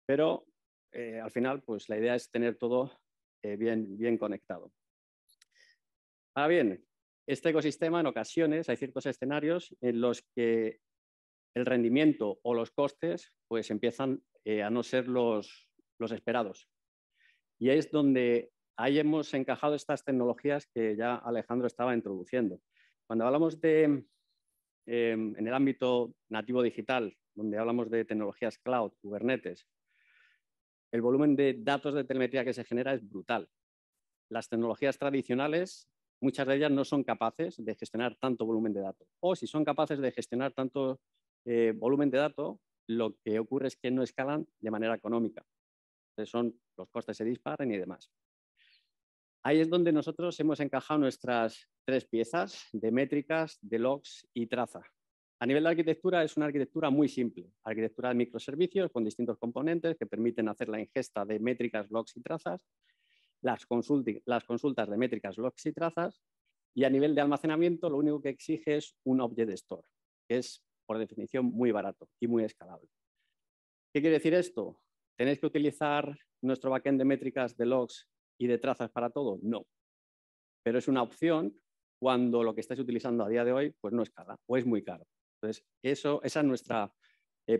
pero al final pues la idea es tener todo bien conectado. Ahora bien, este ecosistema en ocasiones hay ciertos escenarios en los que el rendimiento o los costes pues empiezan a no ser los esperados. Y es donde ahí hemos encajado estas tecnologías que ya Alejandro estaba introduciendo. Cuando hablamos en el ámbito nativo digital, donde hablamos de tecnologías cloud, Kubernetes, el volumen de datos de telemetría que se genera es brutal. Las tecnologías tradicionales, muchas de ellas no son capaces de gestionar tanto volumen de datos. O si son capaces de gestionar tanto volumen de datos, lo que ocurre es que no escalan de manera económica. Entonces los costes se disparan y demás. Ahí es donde nosotros hemos encajado nuestras 3 piezas de métricas, de logs y traza. A nivel de arquitectura es una arquitectura muy simple. Arquitectura de microservicios con distintos componentes que permiten hacer la ingesta de métricas, logs y trazas, las consultas de métricas, logs y trazas, y a nivel de almacenamiento lo único que exige es un object store, que es por definición muy barato y muy escalable. ¿Qué quiere decir esto? ¿Tenéis que utilizar nuestro backend de métricas, de logs y de trazas para todo? No. Pero es una opción cuando lo que estáis utilizando a día de hoy pues no escala o es muy caro. Entonces, esa es nuestra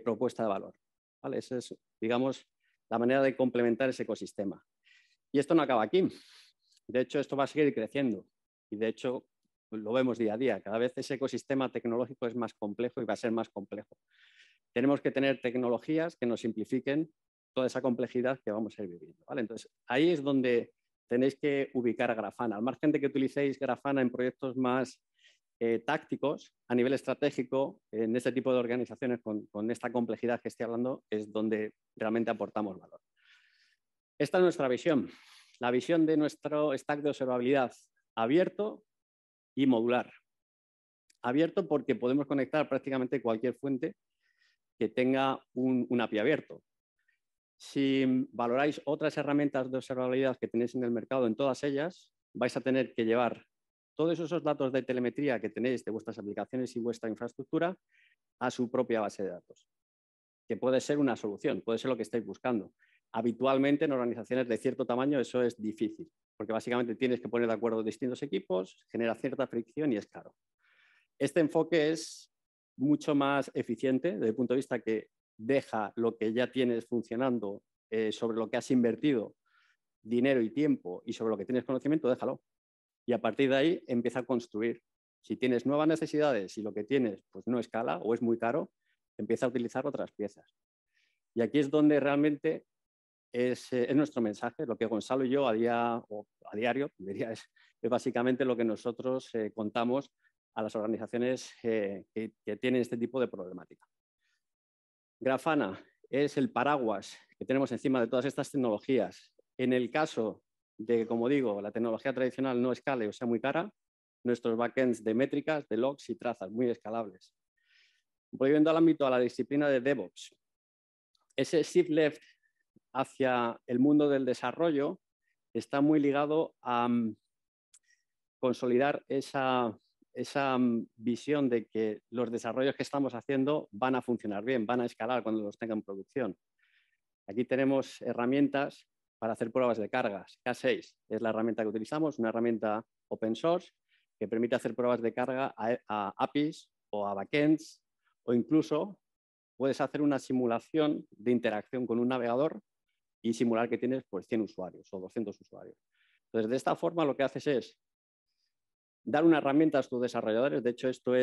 propuesta de valor. ¿Vale? Esa es, digamos, la manera de complementar ese ecosistema. Y esto no acaba aquí. De hecho, esto va a seguir creciendo. Y de hecho, lo vemos día a día. Cada vez ese ecosistema tecnológico es más complejo y va a ser más complejo. Tenemos que tener tecnologías que nos simplifiquen toda esa complejidad que vamos a ir viviendo. ¿Vale? Entonces, ahí es donde tenéis que ubicar a Grafana. Al margen de que utilicéis Grafana en proyectos más tácticos, a nivel estratégico, en este tipo de organizaciones con esta complejidad que estoy hablando, es donde realmente aportamos valor. Esta es nuestra visión. La visión de nuestro stack de observabilidad abierto y modular. Abierto porque podemos conectar prácticamente cualquier fuente que tenga un API abierto. Si valoráis otras herramientas de observabilidad que tenéis en el mercado, en todas ellas, vais a tener que llevar todos esos datos de telemetría que tenéis de vuestras aplicaciones y vuestra infraestructura a su propia base de datos. que puede ser una solución, puede ser lo que estáis buscando. Habitualmente en organizaciones de cierto tamaño eso es difícil, porque básicamente tienes que poner de acuerdo distintos equipos, genera cierta fricción y es caro. Este enfoque es mucho más eficiente desde el punto de vista que deja lo que ya tienes funcionando sobre lo que has invertido dinero y tiempo y sobre lo que tienes conocimiento, déjalo. Y a partir de ahí empieza a construir. Si tienes nuevas necesidades y lo que tienes pues no escala o es muy caro, empieza a utilizar otras piezas. Y aquí es donde realmente es nuestro mensaje, lo que Gonzalo y yo a diario, diría, es básicamente lo que nosotros contamos a las organizaciones que tienen este tipo de problemática. Grafana es el paraguas que tenemos encima de todas estas tecnologías. En el caso de que, como digo, la tecnología tradicional no escale o sea muy cara, nuestros backends de métricas, de logs y trazas muy escalables. Volviendo al ámbito, a la disciplina de DevOps, ese shift left hacia el mundo del desarrollo está muy ligado a consolidar esa visión de que los desarrollos que estamos haciendo van a funcionar bien, van a escalar cuando los tengan en producción. Aquí tenemos herramientas para hacer pruebas de cargas. K6 es la herramienta que utilizamos, una herramienta open source que permite hacer pruebas de carga a APIs o a backends, o incluso puedes hacer una simulación de interacción con un navegador y simular que tienes pues, 100 usuarios o 200 usuarios. Entonces, de esta forma lo que haces es dar una herramienta a tus desarrolladores. De hecho, esto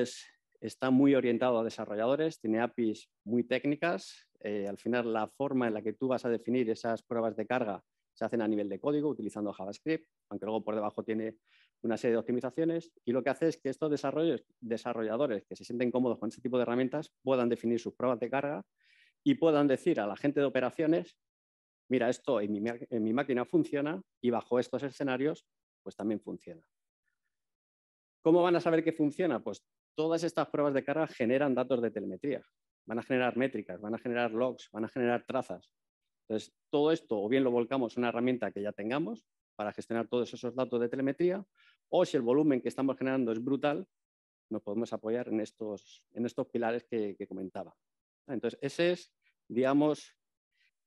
está muy orientado a desarrolladores, tiene APIs muy técnicas. Al final, la forma en la que tú vas a definir esas pruebas de carga se hacen a nivel de código utilizando JavaScript, aunque luego por debajo tiene una serie de optimizaciones. Y lo que hace es que estos desarrolladores que se sienten cómodos con este tipo de herramientas puedan definir sus pruebas de carga y puedan decir a la gente de operaciones, mira, esto en mi máquina funciona y bajo estos escenarios pues también funciona. ¿Cómo van a saber que funciona? Pues todas estas pruebas de carga generan datos de telemetría. Van a generar métricas, van a generar logs, van a generar trazas. Entonces, todo esto o bien lo volcamos en una herramienta que ya tengamos para gestionar todos esos datos de telemetría, o si el volumen que estamos generando es brutal, nos podemos apoyar en estos pilares que comentaba. Entonces, ese es, digamos,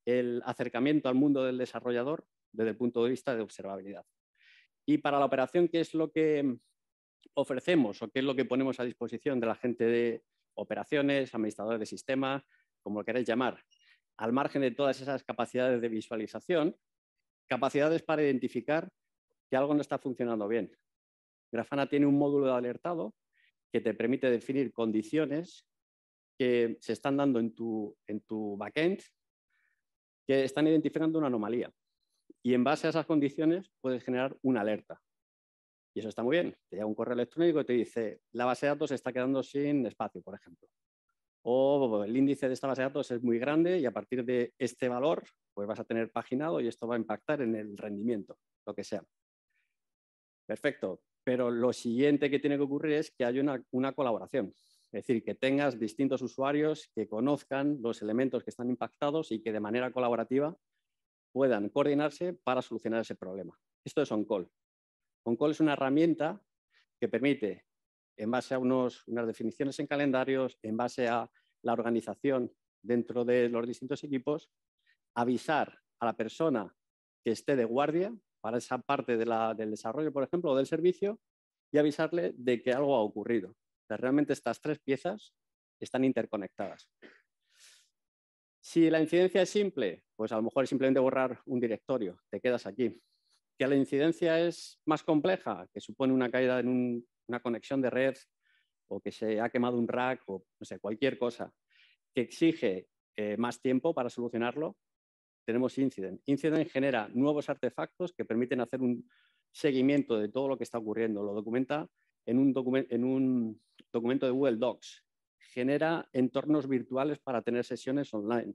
el acercamiento al mundo del desarrollador desde el punto de vista de observabilidad. Y para la operación, ¿qué es lo que ofrecemos o qué es lo que ponemos a disposición de la gente de operaciones, administradores de sistemas, como lo queréis llamar? Al margen de todas esas capacidades de visualización, capacidades para identificar que algo no está funcionando bien. Grafana tiene un módulo de alertado que te permite definir condiciones que se están dando en tu backend que están identificando una anomalía. Y en base a esas condiciones puedes generar una alerta. Y eso está muy bien. Te llega un correo electrónico y te dice, la base de datos se está quedando sin espacio, por ejemplo. O el índice de esta base de datos es muy grande y a partir de este valor pues vas a tener paginado y esto va a impactar en el rendimiento, lo que sea. Perfecto. Pero lo siguiente que tiene que ocurrir es que haya una colaboración. Es decir, que tengas distintos usuarios que conozcan los elementos que están impactados y que de manera colaborativa puedan coordinarse para solucionar ese problema. Esto es on-call. On-call es una herramienta que permite, en base a unas definiciones en calendarios, en base a la organización dentro de los distintos equipos, avisar a la persona que esté de guardia para esa parte del desarrollo, por ejemplo, o del servicio, y avisarle de que algo ha ocurrido. O sea, realmente estas tres piezas están interconectadas. Si la incidencia es simple, pues a lo mejor es simplemente borrar un directorio, te quedas aquí. Que la incidencia es más compleja, que supone una caída en una conexión de red o que se ha quemado un rack o no sé, cualquier cosa que exige más tiempo para solucionarlo, tenemos Incident. Incident genera nuevos artefactos que permiten hacer un seguimiento de todo lo que está ocurriendo. Lo documenta en un documento de Google Docs. Genera entornos virtuales para tener sesiones online.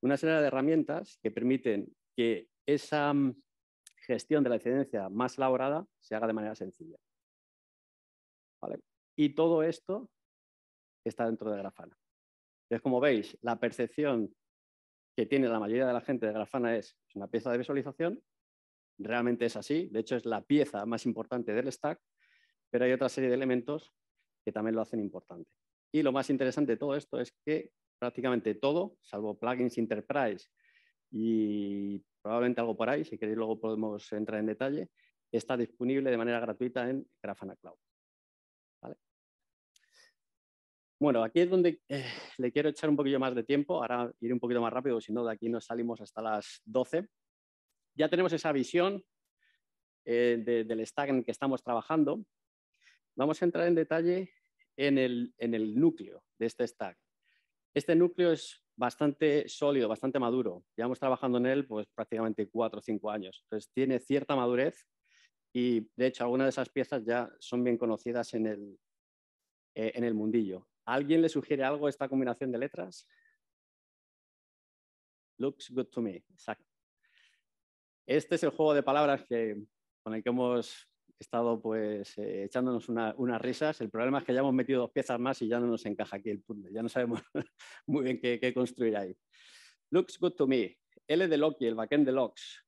Una serie de herramientas que permiten que esa gestión de la incidencia más elaborada se haga de manera sencilla. ¿Vale? Y todo esto está dentro de Grafana. Entonces, como veis, la percepción que tiene la mayoría de la gente de Grafana es una pieza de visualización. Realmente es así. De hecho, es la pieza más importante del stack, pero hay otra serie de elementos que también lo hacen importante. Y lo más interesante de todo esto es que prácticamente todo, salvo plugins Enterprise y probablemente algo por ahí, si queréis luego podemos entrar en detalle, está disponible de manera gratuita en Grafana Cloud. ¿Vale? Bueno, aquí es donde le quiero echar un poquillo más de tiempo, ahora iré un poquito más rápido, si no de aquí nos salimos hasta las 12. Ya tenemos esa visión del stack en el que estamos trabajando. Vamos a entrar en detalle en el núcleo de este stack. Este núcleo es bastante sólido, bastante maduro. Llevamos trabajando en él pues, prácticamente 4 o 5 años. Entonces tiene cierta madurez y de hecho algunas de esas piezas ya son bien conocidas en el mundillo. ¿A alguien le sugiere algo esta combinación de letras? Looks good to me. Exacto. Este es el juego de palabras con el que hemos estado pues, echándonos unas risas. El problema es que ya hemos metido 2 piezas más y ya no nos encaja aquí el puzzle. Ya no sabemos muy bien qué construir ahí. Looks good to me. L de Loki, el backend de Logs.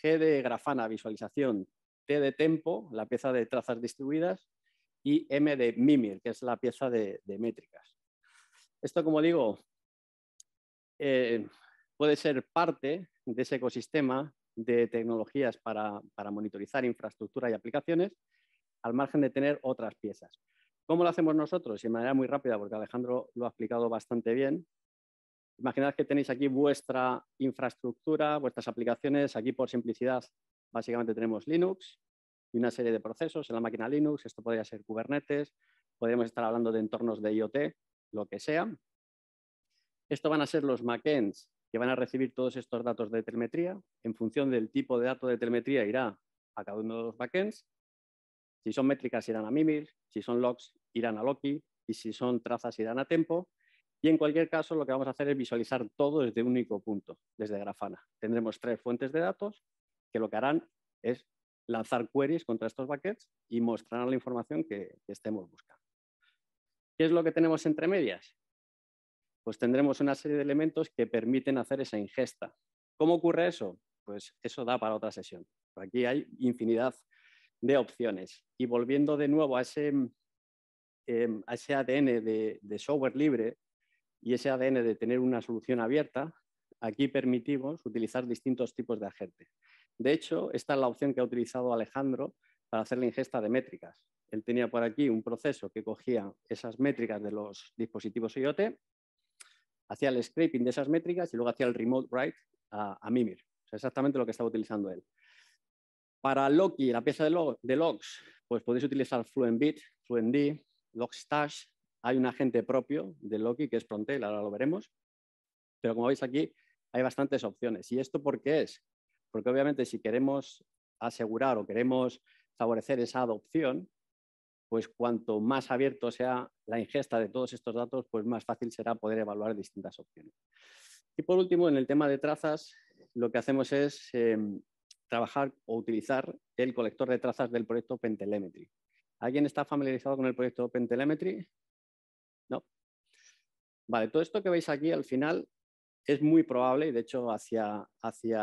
G de Grafana, visualización. T de Tempo, la pieza de trazas distribuidas. Y M de Mimir, que es la pieza de métricas. Esto, como digo, puede ser parte de ese ecosistema de tecnologías para monitorizar infraestructura y aplicaciones, al margen de tener otras piezas. ¿Cómo lo hacemos nosotros? Y de manera muy rápida, porque Alejandro lo ha explicado bastante bien. Imaginad que tenéis aquí vuestra infraestructura, vuestras aplicaciones. Aquí, por simplicidad, básicamente tenemos Linux y una serie de procesos en la máquina Linux. Esto podría ser Kubernetes. Podríamos estar hablando de entornos de IoT, lo que sea. Esto van a ser los backends que van a recibir todos estos datos de telemetría. En función del tipo de dato de telemetría irá a cada uno de los backends. Si son métricas irán a Mimir, si son logs irán a Loki y si son trazas irán a Tempo. Y en cualquier caso lo que vamos a hacer es visualizar todo desde un único punto, desde Grafana. Tendremos 3 fuentes de datos que lo que harán es lanzar queries contra estos buckets y mostrarán la información que estemos buscando. ¿Qué es lo que tenemos entre medias? Pues tendremos una serie de elementos que permiten hacer esa ingesta. ¿Cómo ocurre eso? Pues eso da para otra sesión. Aquí hay infinidad de opciones. Y volviendo de nuevo a ese ADN de software libre y ese ADN de tener una solución abierta, aquí permitimos utilizar distintos tipos de agentes. De hecho, esta es la opción que ha utilizado Alejandro para hacer la ingesta de métricas. Él tenía por aquí un proceso que cogía esas métricas de los dispositivos IoT, hacía el scraping de esas métricas y luego hacía el remote write a Mimir. O sea, exactamente lo que estaba utilizando él. Para Loki, la pieza de logs, pues podéis utilizar FluentBit, FluentD, Logstash. Hay un agente propio de Loki que es Prontail, ahora lo veremos. Pero como veis aquí, hay bastantes opciones. ¿Y esto por qué es? Porque obviamente si queremos asegurar o queremos favorecer esa adopción, pues cuanto más abierto sea la ingesta de todos estos datos, pues más fácil será poder evaluar distintas opciones. Y por último, en el tema de trazas, lo que hacemos es trabajar o utilizar el colector de trazas del proyecto OpenTelemetry. ¿Alguien está familiarizado con el proyecto OpenTelemetry? No. Vale, todo esto que veis aquí al final es muy probable, y de hecho hacia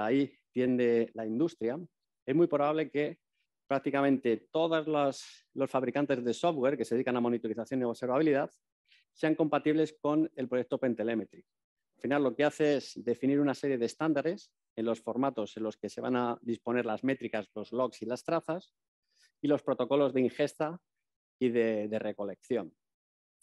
ahí tiende la industria, es muy probable que prácticamente todos los fabricantes de software que se dedican a monitorización y observabilidad sean compatibles con el proyecto OpenTelemetry. Al final lo que hace es definir una serie de estándares en los formatos en los que se van a disponer las métricas, los logs y las trazas y los protocolos de ingesta y de recolección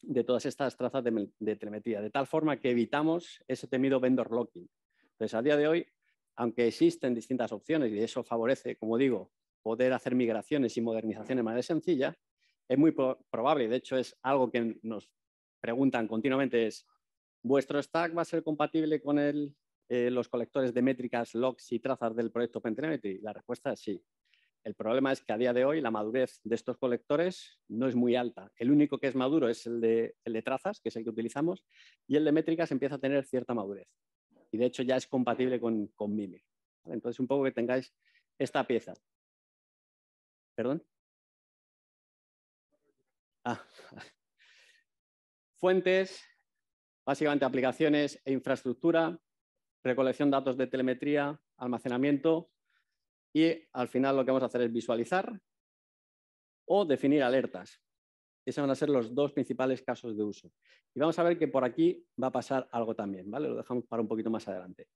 de todas estas trazas de telemetría, de tal forma que evitamos ese temido vendor locking. Entonces, a día de hoy, aunque existen distintas opciones y eso favorece, como digo, poder hacer migraciones y modernizaciones de manera sencilla, es muy probable, y de hecho es algo que nos preguntan continuamente, es ¿vuestro stack va a ser compatible con los colectores de métricas, logs y trazas del proyecto OpenTelemetry? La respuesta es sí. El problema es que a día de hoy la madurez de estos colectores no es muy alta. El único que es maduro es el de trazas, que es el que utilizamos, y el de métricas empieza a tener cierta madurez. Y de hecho ya es compatible con Mimir. ¿Vale? Entonces, un poco que tengáis esta pieza. ¿Perdón? Fuentes, básicamente aplicaciones e infraestructura, recolección de datos de telemetría, almacenamiento y al final lo que vamos a hacer es visualizar o definir alertas. Esos van a ser los dos principales casos de uso. Y vamos a ver que por aquí va a pasar algo también, ¿vale? Lo dejamos para un poquito más adelante.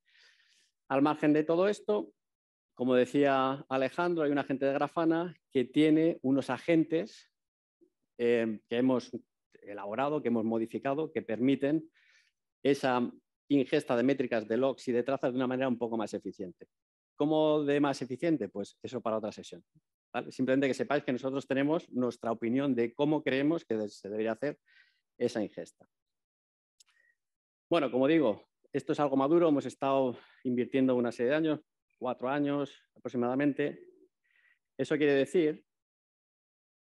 Al margen de todo esto, como decía Alejandro, hay un agente de Grafana que tiene unos agentes que hemos elaborado, que hemos modificado, que permiten esa ingesta de métricas de logs y de trazas de una manera un poco más eficiente. ¿Cómo de más eficiente? Pues eso para otra sesión, ¿vale? Simplemente que sepáis que nosotros tenemos nuestra opinión de cómo creemos que se debería hacer esa ingesta. Bueno, como digo, esto es algo maduro, hemos estado invirtiendo una serie de años, 4 años aproximadamente. Eso quiere decir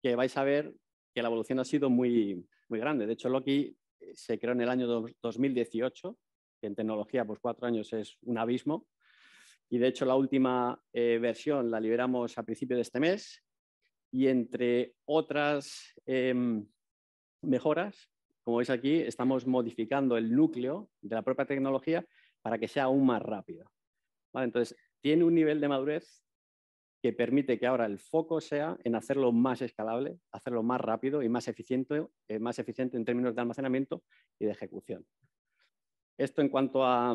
que vais a ver que la evolución ha sido muy, muy grande. De hecho, Loki se creó en el año 2018, que en tecnología, pues 4 años es un abismo. Y de hecho, la última versión la liberamos a principio de este mes. Y entre otras mejoras, como veis aquí, estamos modificando el núcleo de la propia tecnología para que sea aún más rápido, ¿vale? Entonces, tiene un nivel de madurez que permite que ahora el foco sea en hacerlo más escalable, hacerlo más rápido y más eficiente en términos de almacenamiento y de ejecución. Esto en cuanto a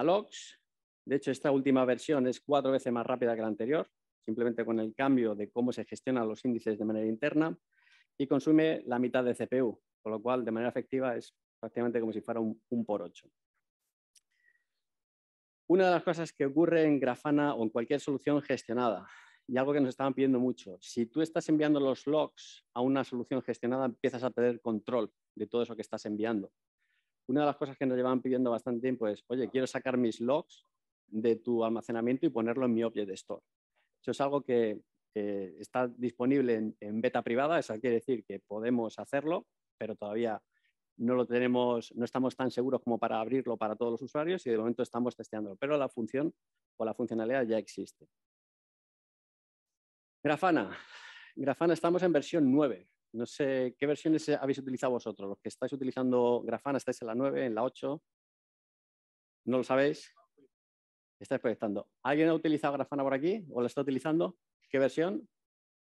logs. De hecho, esta última versión es 4 veces más rápida que la anterior, simplemente con el cambio de cómo se gestionan los índices de manera interna, y consume la mitad de CPU, con lo cual de manera efectiva es prácticamente como si fuera un por 8. Una de las cosas que ocurre en Grafana o en cualquier solución gestionada, y algo que nos estaban pidiendo mucho, si tú estás enviando los logs a una solución gestionada, empiezas a perder control de todo eso que estás enviando. Una de las cosas que nos llevaban pidiendo bastante tiempo es, oye, quiero sacar mis logs de tu almacenamiento y ponerlo en mi Object Store. Eso es algo que está disponible en beta privada, eso quiere decir que podemos hacerlo, pero todavía no lo tenemos, no estamos tan seguros como para abrirlo para todos los usuarios y de momento estamos testeándolo, pero la función o la funcionalidad ya existe. Grafana. Grafana estamos en versión 9. No sé, ¿qué versiones habéis utilizado vosotros? Los que estáis utilizando Grafana, ¿estáis en la 9, en la 8? ¿No lo sabéis? Estáis proyectando. ¿Alguien ha utilizado Grafana por aquí o lo está utilizando? ¿Qué versión?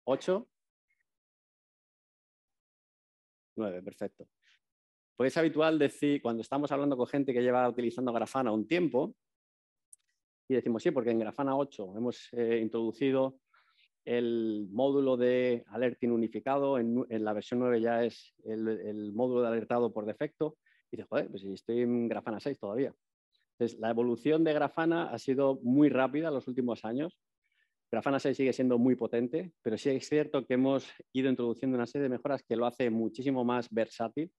¿8? 9, perfecto. Pues es habitual decir, cuando estamos hablando con gente que lleva utilizando Grafana un tiempo, y decimos sí, porque en Grafana 8 hemos introducido el módulo de alerting unificado, en la versión 9 ya es el módulo de alertado por defecto, y dices, joder, pues si estoy en Grafana 6 todavía. Entonces, la evolución de Grafana ha sido muy rápida en los últimos años. Grafana 6 sigue siendo muy potente, pero sí es cierto que hemos ido introduciendo una serie de mejoras que lo hace muchísimo más versátil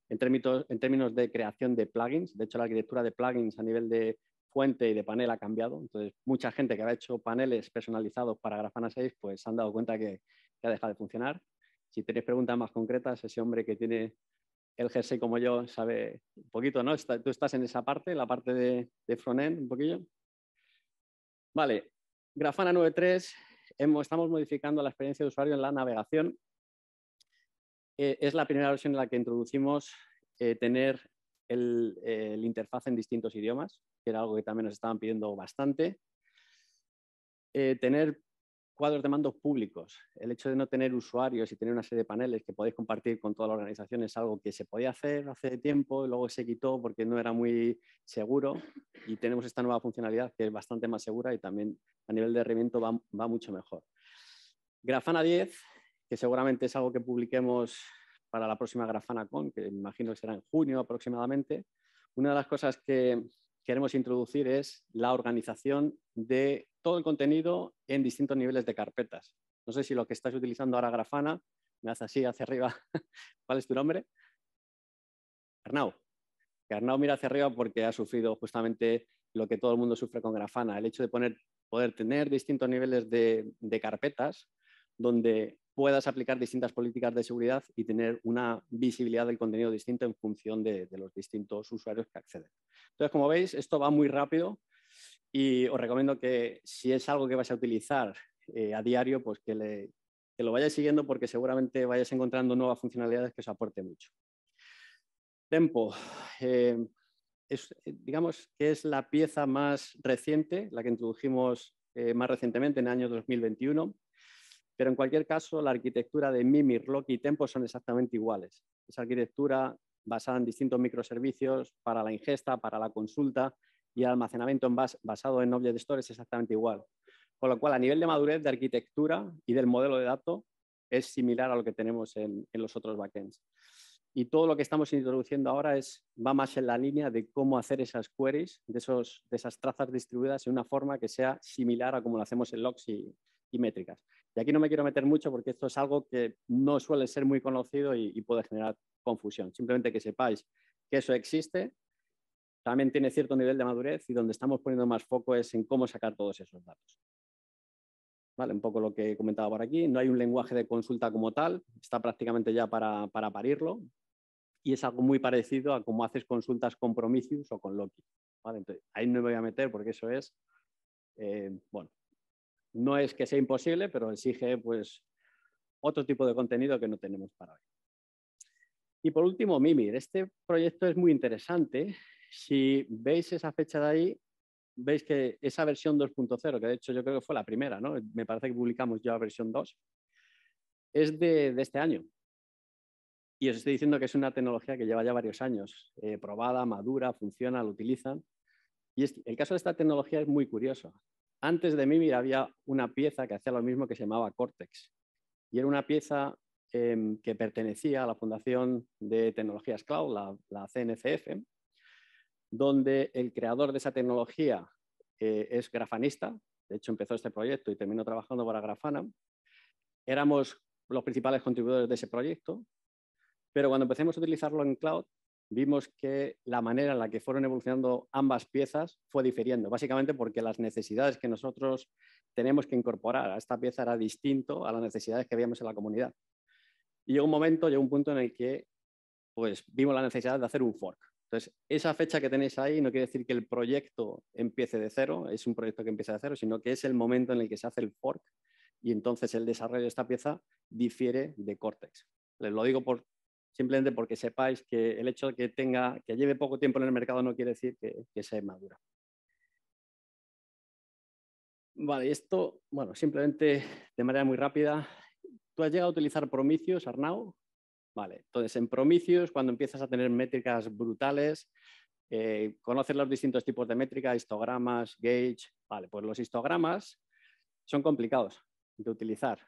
en términos de creación de plugins. De hecho, la arquitectura de plugins a nivel de fuente y de panel ha cambiado. Entonces, mucha gente que había hecho paneles personalizados para Grafana 6, pues se han dado cuenta que ha dejado de funcionar. Si tenéis preguntas más concretas, ese hombre que tiene el jersey como yo sabe un poquito, ¿no? Tú estás en esa parte, la parte de frontend, un poquillo. Vale, Grafana 9.3, estamos modificando la experiencia de usuario en la navegación. Es la primera versión en la que introducimos tener el interfaz en distintos idiomas, que era algo que también nos estaban pidiendo bastante. Tener cuadros de mando públicos. El hecho de no tener usuarios y tener una serie de paneles que podéis compartir con toda la organización es algo que se podía hacer hace tiempo y luego se quitó porque no era muy seguro, y tenemos esta nueva funcionalidad que es bastante más segura y también a nivel de rendimiento va mucho mejor. Grafana 10, que seguramente es algo que publiquemos para la próxima Grafana Con, que me imagino que será en junio aproximadamente. Una de las cosas que queremos introducir es la organización de todo el contenido en distintos niveles de carpetas. No sé si lo que estáis utilizando ahora Grafana, me hace así hacia arriba. ¿Cuál es tu nombre? Arnau. Que Arnau mira hacia arriba porque ha sufrido justamente lo que todo el mundo sufre con Grafana, el hecho de poder tener distintos niveles de carpetas donde puedas aplicar distintas políticas de seguridad y tener una visibilidad del contenido distinto en función de los distintos usuarios que acceden. Entonces, como veis, esto va muy rápido y os recomiendo que si es algo que vais a utilizar a diario, pues que lo vayáis siguiendo porque seguramente vayáis encontrando nuevas funcionalidades que os aporte mucho. Tempo. Digamos que es la pieza más reciente, la que introdujimos más recientemente en el año 2021. Pero en cualquier caso, la arquitectura de Mimir, Loki y Tempo son exactamente iguales. Esa arquitectura basada en distintos microservicios para la ingesta, para la consulta y el almacenamiento basado en Object Store es exactamente igual. Con lo cual, a nivel de madurez de arquitectura y del modelo de datos, es similar a lo que tenemos en los otros backends. Y todo lo que estamos introduciendo ahora va más en la línea de cómo hacer esas queries, de esas trazas distribuidas en una forma que sea similar a como lo hacemos en logs y métricas. Y aquí no me quiero meter mucho porque esto es algo que no suele ser muy conocido y puede generar confusión. Simplemente que sepáis que eso existe, también tiene cierto nivel de madurez y donde estamos poniendo más foco es en cómo sacar todos esos datos. ¿Vale? Un poco lo que he comentado por aquí. No hay un lenguaje de consulta como tal, está prácticamente ya para parirlo y es algo muy parecido a cómo haces consultas con Prometheus o con Loki. ¿Vale? Entonces, ahí no me voy a meter porque eso es, bueno, no es que sea imposible, pero exige pues, otro tipo de contenido que no tenemos para hoy. Y por último, Mimir. Este proyecto es muy interesante. Si veis esa fecha de ahí, veis que esa versión 2.0, que de hecho yo creo que fue la primera, ¿no? Me parece que publicamos ya la versión 2, es de este año. Y os estoy diciendo que es una tecnología que lleva ya varios años, probada, madura, funciona, lo utilizan. Y el caso de esta tecnología es muy curioso. Antes de Mimir había una pieza que hacía lo mismo que se llamaba Cortex. Y era una pieza que pertenecía a la Fundación de Tecnologías Cloud, la CNCF, donde el creador de esa tecnología es grafanista. De hecho, empezó este proyecto y terminó trabajando para Grafana. Éramos los principales contribuidores de ese proyecto. Pero cuando empecemos a utilizarlo en cloud, vimos que la manera en la que fueron evolucionando ambas piezas fue difiriendo, básicamente porque las necesidades que nosotros tenemos que incorporar a esta pieza era distinto a las necesidades que veíamos en la comunidad. Y llegó un punto en el que pues, vimos la necesidad de hacer un fork. Entonces, esa fecha que tenéis ahí no quiere decir que el proyecto empiece de cero, es un proyecto que empieza de cero, sino que es el momento en el que se hace el fork y entonces el desarrollo de esta pieza difiere de Cortex. Les lo digo simplemente porque sepáis que el hecho de que lleve poco tiempo en el mercado no quiere decir que sea madura. Vale, esto, bueno, simplemente de manera muy rápida. ¿Tú has llegado a utilizar Prometheus, Arnau? Vale, entonces en Prometheus, cuando empiezas a tener métricas brutales, conoces los distintos tipos de métricas, histogramas, gauge. Vale, pues los histogramas son complicados de utilizar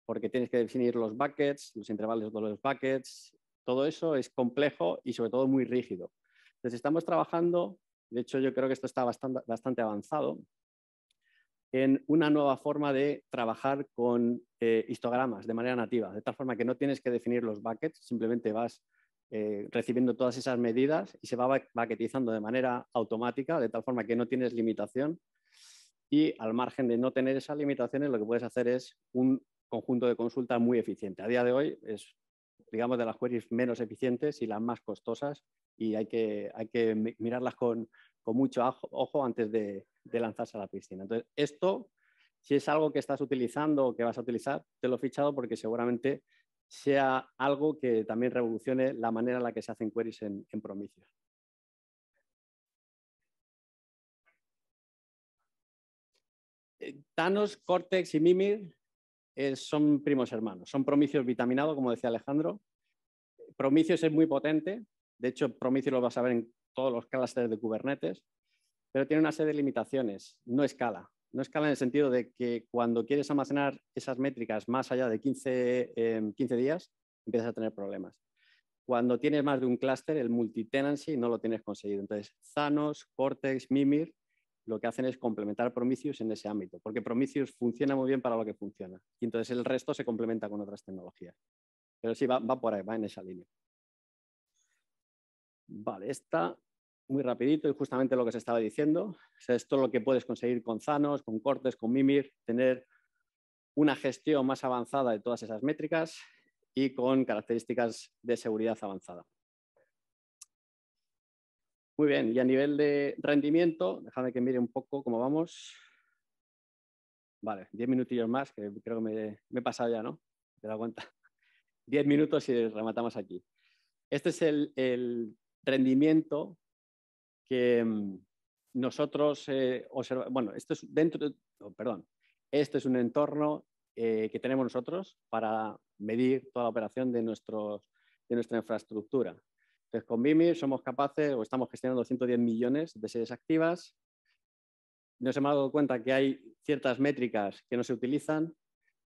porque tienes que definir los buckets, los intervalos de los buckets, todo eso es complejo y sobre todo muy rígido. Entonces estamos trabajando, de hecho yo creo que esto está bastante avanzado, en una nueva forma de trabajar con histogramas de manera nativa, de tal forma que no tienes que definir los buckets, simplemente vas recibiendo todas esas medidas y se va bucketizando de manera automática, de tal forma que no tienes limitación y al margen de no tener esas limitaciones lo que puedes hacer es un conjunto de consulta muy eficiente. A día de hoy es, digamos, de las queries menos eficientes y las más costosas y hay que mirarlas con mucho ojo antes de lanzarse a la piscina. Entonces, esto, si es algo que estás utilizando o que vas a utilizar, te lo he fichado porque seguramente sea algo que también revolucione la manera en la que se hacen queries en Prometheus. Thanos, Cortex y Mimir son primos hermanos. Son Prometheus vitaminado, como decía Alejandro. Prometheus es muy potente. De hecho, Prometheus lo vas a ver en todos los clusters de Kubernetes, pero tiene una serie de limitaciones. No escala. No escala en el sentido de que cuando quieres almacenar esas métricas más allá de 15 días, empiezas a tener problemas. Cuando tienes más de un clúster, el multi-tenancy no lo tienes conseguido. Entonces, Thanos, Cortex, Mimir lo que hacen es complementar Prometheus en ese ámbito, porque Prometheus funciona muy bien para lo que funciona. Y entonces el resto se complementa con otras tecnologías. Pero sí, va por ahí, va en esa línea. Vale, esta muy rapidito y justamente lo que se estaba diciendo. O sea, esto es lo que puedes conseguir con Thanos, con Cortex, con Mimir, tener una gestión más avanzada de todas esas métricas y con características de seguridad avanzada. Muy bien, y a nivel de rendimiento, dejadme que mire un poco cómo vamos. Vale, 10 minutillos más, que creo que me he pasado ya, ¿no? ¿Te das cuenta? 10 minutos y rematamos aquí. Este es el rendimiento que nosotros observamos. Bueno, esto es esto es un entorno que tenemos nosotros para medir toda la operación de nuestra infraestructura. Entonces, con Vimir somos capaces, o estamos gestionando 110 millones de series activas. Nos hemos dado cuenta que hay ciertas métricas que no se utilizan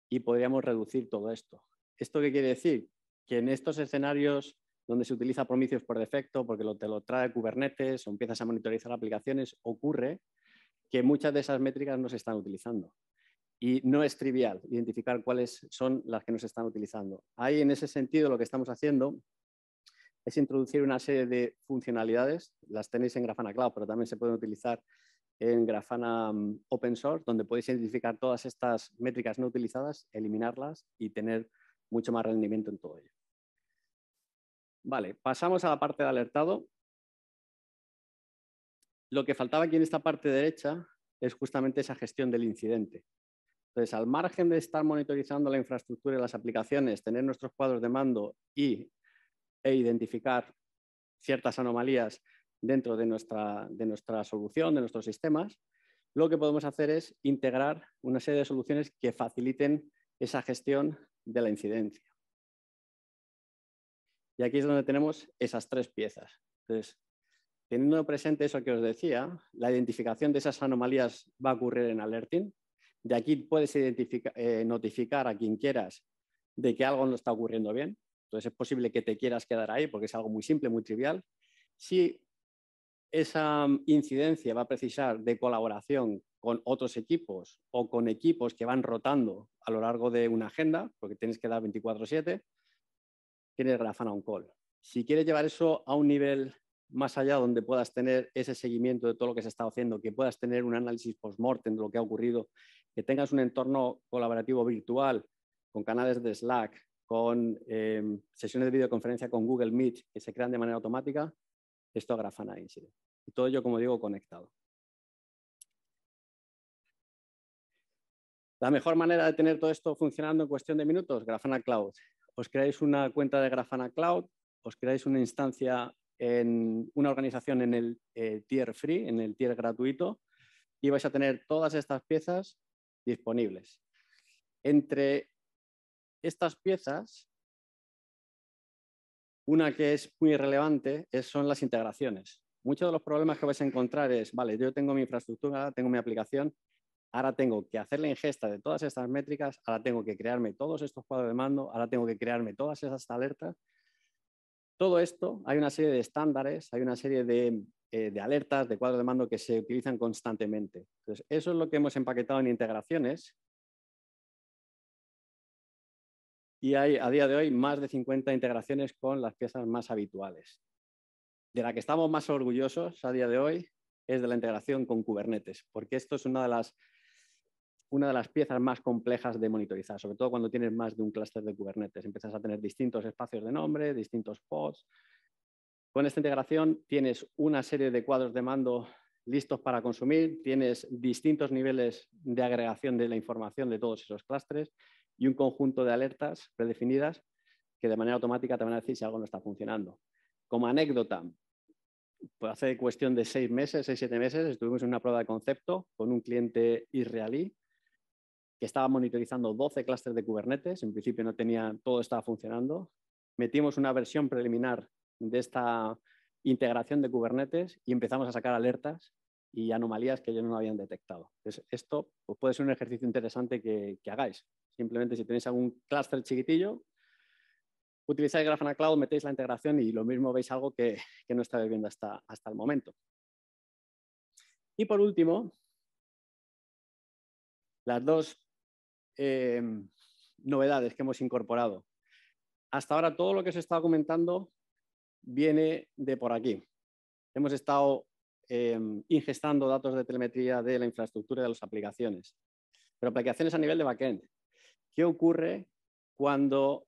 y podríamos reducir todo esto. ¿Esto qué quiere decir? Que en estos escenarios donde se utiliza Prometheus por defecto, porque te lo trae Kubernetes o empiezas a monitorizar aplicaciones, ocurre que muchas de esas métricas no se están utilizando. Y no es trivial identificar cuáles son las que no se están utilizando. Ahí, en ese sentido, lo que estamos haciendo es introducir una serie de funcionalidades. Las tenéis en Grafana Cloud, pero también se pueden utilizar en Grafana Open Source, donde podéis identificar todas estas métricas no utilizadas, eliminarlas y tener mucho más rendimiento en todo ello. Vale, pasamos a la parte de alertado. Lo que faltaba aquí en esta parte derecha es justamente esa gestión del incidente. Entonces, al margen de estar monitorizando la infraestructura y las aplicaciones, tener nuestros cuadros de mando e identificar ciertas anomalías dentro de nuestra solución, de nuestros sistemas, lo que podemos hacer es integrar una serie de soluciones que faciliten esa gestión de la incidencia. Y aquí es donde tenemos esas tres piezas. Entonces, teniendo presente eso que os decía, la identificación de esas anomalías va a ocurrir en Alerting. De aquí puedes notificar a quien quieras de que algo no está ocurriendo bien. Entonces es posible que te quieras quedar ahí porque es algo muy simple, muy trivial. Si esa incidencia va a precisar de colaboración con otros equipos o con equipos que van rotando a lo largo de una agenda, porque tienes que dar 24/7, tienes Grafana On Call. Si quieres llevar eso a un nivel más allá, donde puedas tener ese seguimiento de todo lo que se está haciendo, que puedas tener un análisis post-mortem de lo que ha ocurrido, que tengas un entorno colaborativo virtual con canales de Slack, con sesiones de videoconferencia con Google Meet que se crean de manera automática, esto a Grafana Incident. Y todo ello, como digo, conectado. La mejor manera de tener todo esto funcionando en cuestión de minutos, Grafana Cloud. Os creáis una cuenta de Grafana Cloud, os creáis una instancia en una organización en el tier free, en el tier gratuito, y vais a tener todas estas piezas disponibles. Entre estas piezas, una que es muy relevante son las integraciones. Muchos de los problemas que vais a encontrar es, vale, yo tengo mi infraestructura, tengo mi aplicación, ahora tengo que hacer la ingesta de todas estas métricas, ahora tengo que crearme todos estos cuadros de mando, ahora tengo que crearme todas esas alertas. Todo esto, hay una serie de estándares, hay una serie de alertas, de cuadros de mando que se utilizan constantemente. Entonces, eso es lo que hemos empaquetado en integraciones. Y hay a día de hoy más de 50 integraciones con las piezas más habituales. De la que estamos más orgullosos a día de hoy es de la integración con Kubernetes, porque esto es una de las piezas más complejas de monitorizar, sobre todo cuando tienes más de un clúster de Kubernetes. Empiezas a tener distintos espacios de nombre, distintos pods. Con esta integración tienes una serie de cuadros de mando listos para consumir, tienes distintos niveles de agregación de la información de todos esos clústeres y un conjunto de alertas predefinidas que de manera automática te van a decir si algo no está funcionando. Como anécdota, pues hace cuestión de 6 meses, 6-7 meses, estuvimos en una prueba de concepto con un cliente israelí que estaba monitorizando 12 clústeres de Kubernetes. En principio no tenía, todo estaba funcionando. Metimos una versión preliminar de esta integración de Kubernetes y empezamos a sacar alertas y anomalías que ellos no habían detectado. Entonces, esto pues, puede ser un ejercicio interesante que hagáis. Simplemente si tenéis algún clúster chiquitillo, utilizáis Grafana Cloud, metéis la integración y lo mismo veis algo que no estáis viendo hasta el momento. Y por último, las dos novedades que hemos incorporado. Hasta ahora todo lo que os he estado comentando viene de por aquí. Hemos estado ingestando datos de telemetría de la infraestructura de las aplicaciones, pero aplicaciones a nivel de backend. ¿Qué ocurre cuando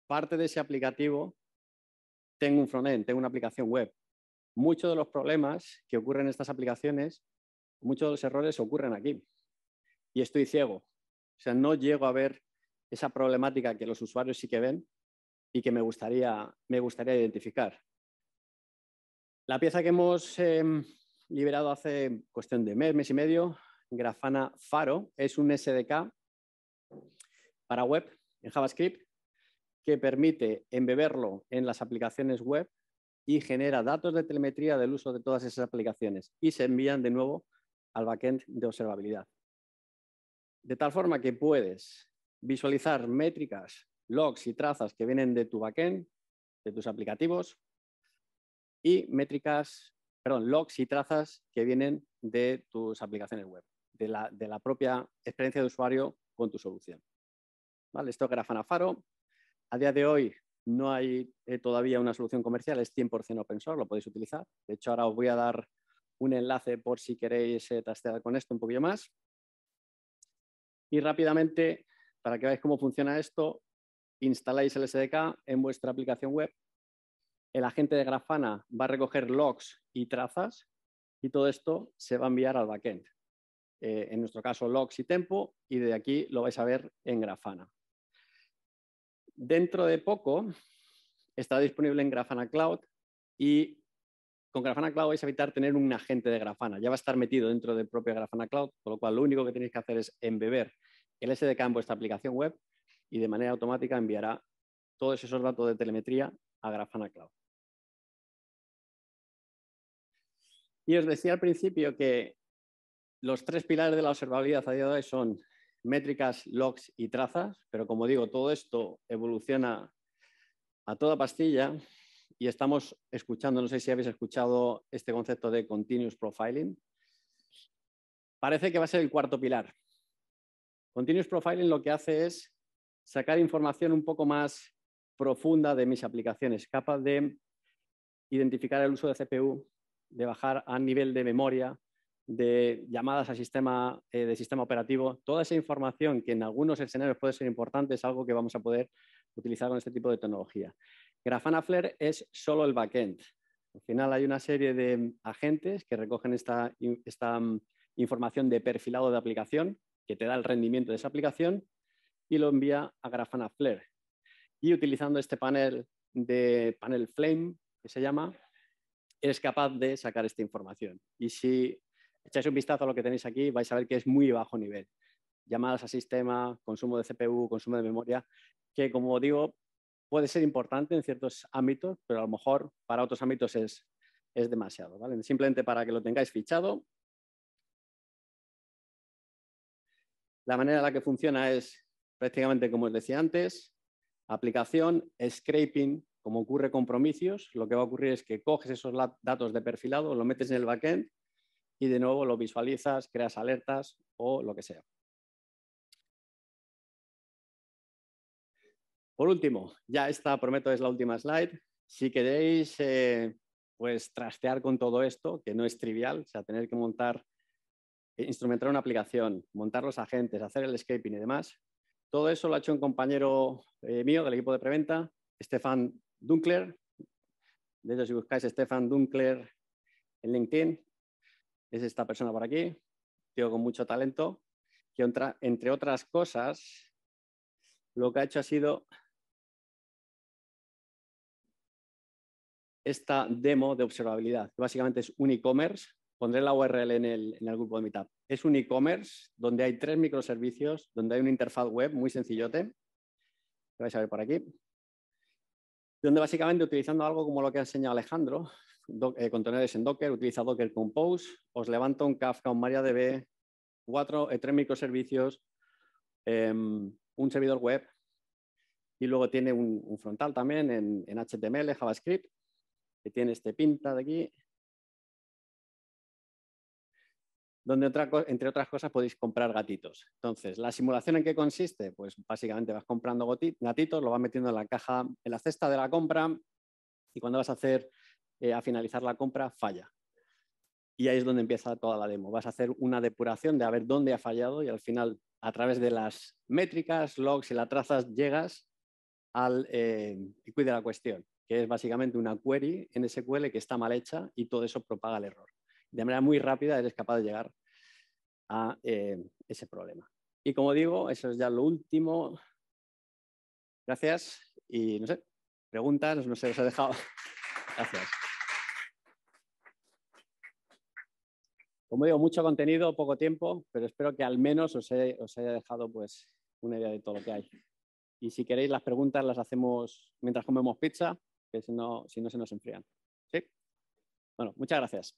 parte de ese aplicativo tengo un frontend, tengo una aplicación web? Muchos de los problemas que ocurren en estas aplicaciones, muchos de los errores ocurren aquí. Y estoy ciego. O sea, no llego a ver esa problemática que los usuarios sí que ven y que me gustaría identificar. La pieza que hemos liberado hace cuestión de mes y medio, Grafana Faro, es un SDK para web en JavaScript que permite embeberlo en las aplicaciones web y genera datos de telemetría del uso de todas esas aplicaciones y se envían de nuevo al backend de observabilidad. De tal forma que puedes visualizar métricas, logs y trazas que vienen de tu backend, de tus aplicativos, y logs y trazas que vienen de tus aplicaciones web, de la propia experiencia de usuario con tu solución. ¿Vale? Esto es Grafana Faro. A día de hoy no hay todavía una solución comercial, es 100% open source, lo podéis utilizar. De hecho, ahora os voy a dar un enlace por si queréis trastear con esto un poquillo más. Y rápidamente, para que veáis cómo funciona esto, instaláis el SDK en vuestra aplicación web. El agente de Grafana va a recoger logs y trazas y todo esto se va a enviar al backend. En nuestro caso, logs y tempo, y de aquí lo vais a ver en Grafana. Dentro de poco estará disponible en Grafana Cloud y con Grafana Cloud vais a evitar tener un agente de Grafana. Ya va a estar metido dentro del propio Grafana Cloud, con lo cual lo único que tenéis que hacer es embeber el SDK en vuestra aplicación web y de manera automática enviará todos esos datos de telemetría a Grafana Cloud. Y os decía al principio que los tres pilares de la observabilidad a día de hoy son métricas, logs y trazas, pero como digo, todo esto evoluciona a toda pastilla y estamos escuchando, no sé si habéis escuchado este concepto de continuous profiling. Parece que va a ser el cuarto pilar. Continuous profiling lo que hace es sacar información un poco más profunda de mis aplicaciones, capaz de identificar el uso de CPU, de bajar a nivel de memoria, de llamadas al sistema, de sistema operativo. Toda esa información que en algunos escenarios puede ser importante es algo que vamos a poder utilizar con este tipo de tecnología. Grafana Flare es solo el backend. Al final hay una serie de agentes que recogen esta información de perfilado de aplicación que te da el rendimiento de esa aplicación y lo envía a Grafana Flare. Y utilizando este panel Flame, que se llama, eres capaz de sacar esta información. Y si echáis un vistazo a lo que tenéis aquí, vais a ver que es muy bajo nivel. Llamadas a sistema, consumo de CPU, consumo de memoria, que como digo, puede ser importante en ciertos ámbitos, pero a lo mejor para otros ámbitos es demasiado. ¿Vale? Simplemente para que lo tengáis fichado. La manera en la que funciona es prácticamente como os decía antes, aplicación, scraping, como ocurre con Prometheus, lo que va a ocurrir es que coges esos datos de perfilado, lo metes en el backend y de nuevo lo visualizas, creas alertas o lo que sea. Por último, ya esta, prometo, es la última slide. Si queréis pues trastear con todo esto, que no es trivial, o sea, tener que montar, instrumentar una aplicación, montar los agentes, hacer el scraping y demás, todo eso lo ha hecho un compañero mío del equipo de preventa, Stefan Dunkler. De hecho, si buscáis Stefan Dunkler en LinkedIn, es esta persona por aquí, tío con mucho talento, que entre otras cosas, lo que ha hecho ha sido esta demo de observabilidad, que básicamente es un e-commerce. Pondré la URL en el grupo de Meetup. Es un e-commerce donde hay 3 microservicios, donde hay una interfaz web muy sencillote, que vais a ver por aquí, donde básicamente utilizando algo como lo que ha enseñado Alejandro, contenedores en Docker, utiliza Docker Compose, os levanta un Kafka, un MariaDB, 3 microservicios, un servidor web y luego tiene un frontal también en HTML, JavaScript, que tiene este pinta de aquí, donde entre otras cosas podéis comprar gatitos. Entonces, ¿la simulación en qué consiste? Pues básicamente vas comprando gatitos, lo vas metiendo en la caja, en la cesta de la compra y cuando vas a hacer, a finalizar la compra, falla. Y ahí es donde empieza toda la demo. Vas a hacer una depuración de a ver dónde ha fallado y al final, a través de las métricas, logs y las trazas, llegas al quid de la cuestión, que es básicamente una query en SQL que está mal hecha y todo eso propaga el error. De manera muy rápida eres capaz de llegar a ese problema. Y como digo, eso es ya lo último. Gracias. Y no sé, preguntas, no sé, os he dejado. Gracias. Como digo, mucho contenido, poco tiempo, pero espero que al menos os haya dejado pues una idea de todo lo que hay. Y si queréis, las preguntas las hacemos mientras comemos pizza, que si no se nos enfrían. ¿Sí? Bueno, muchas gracias.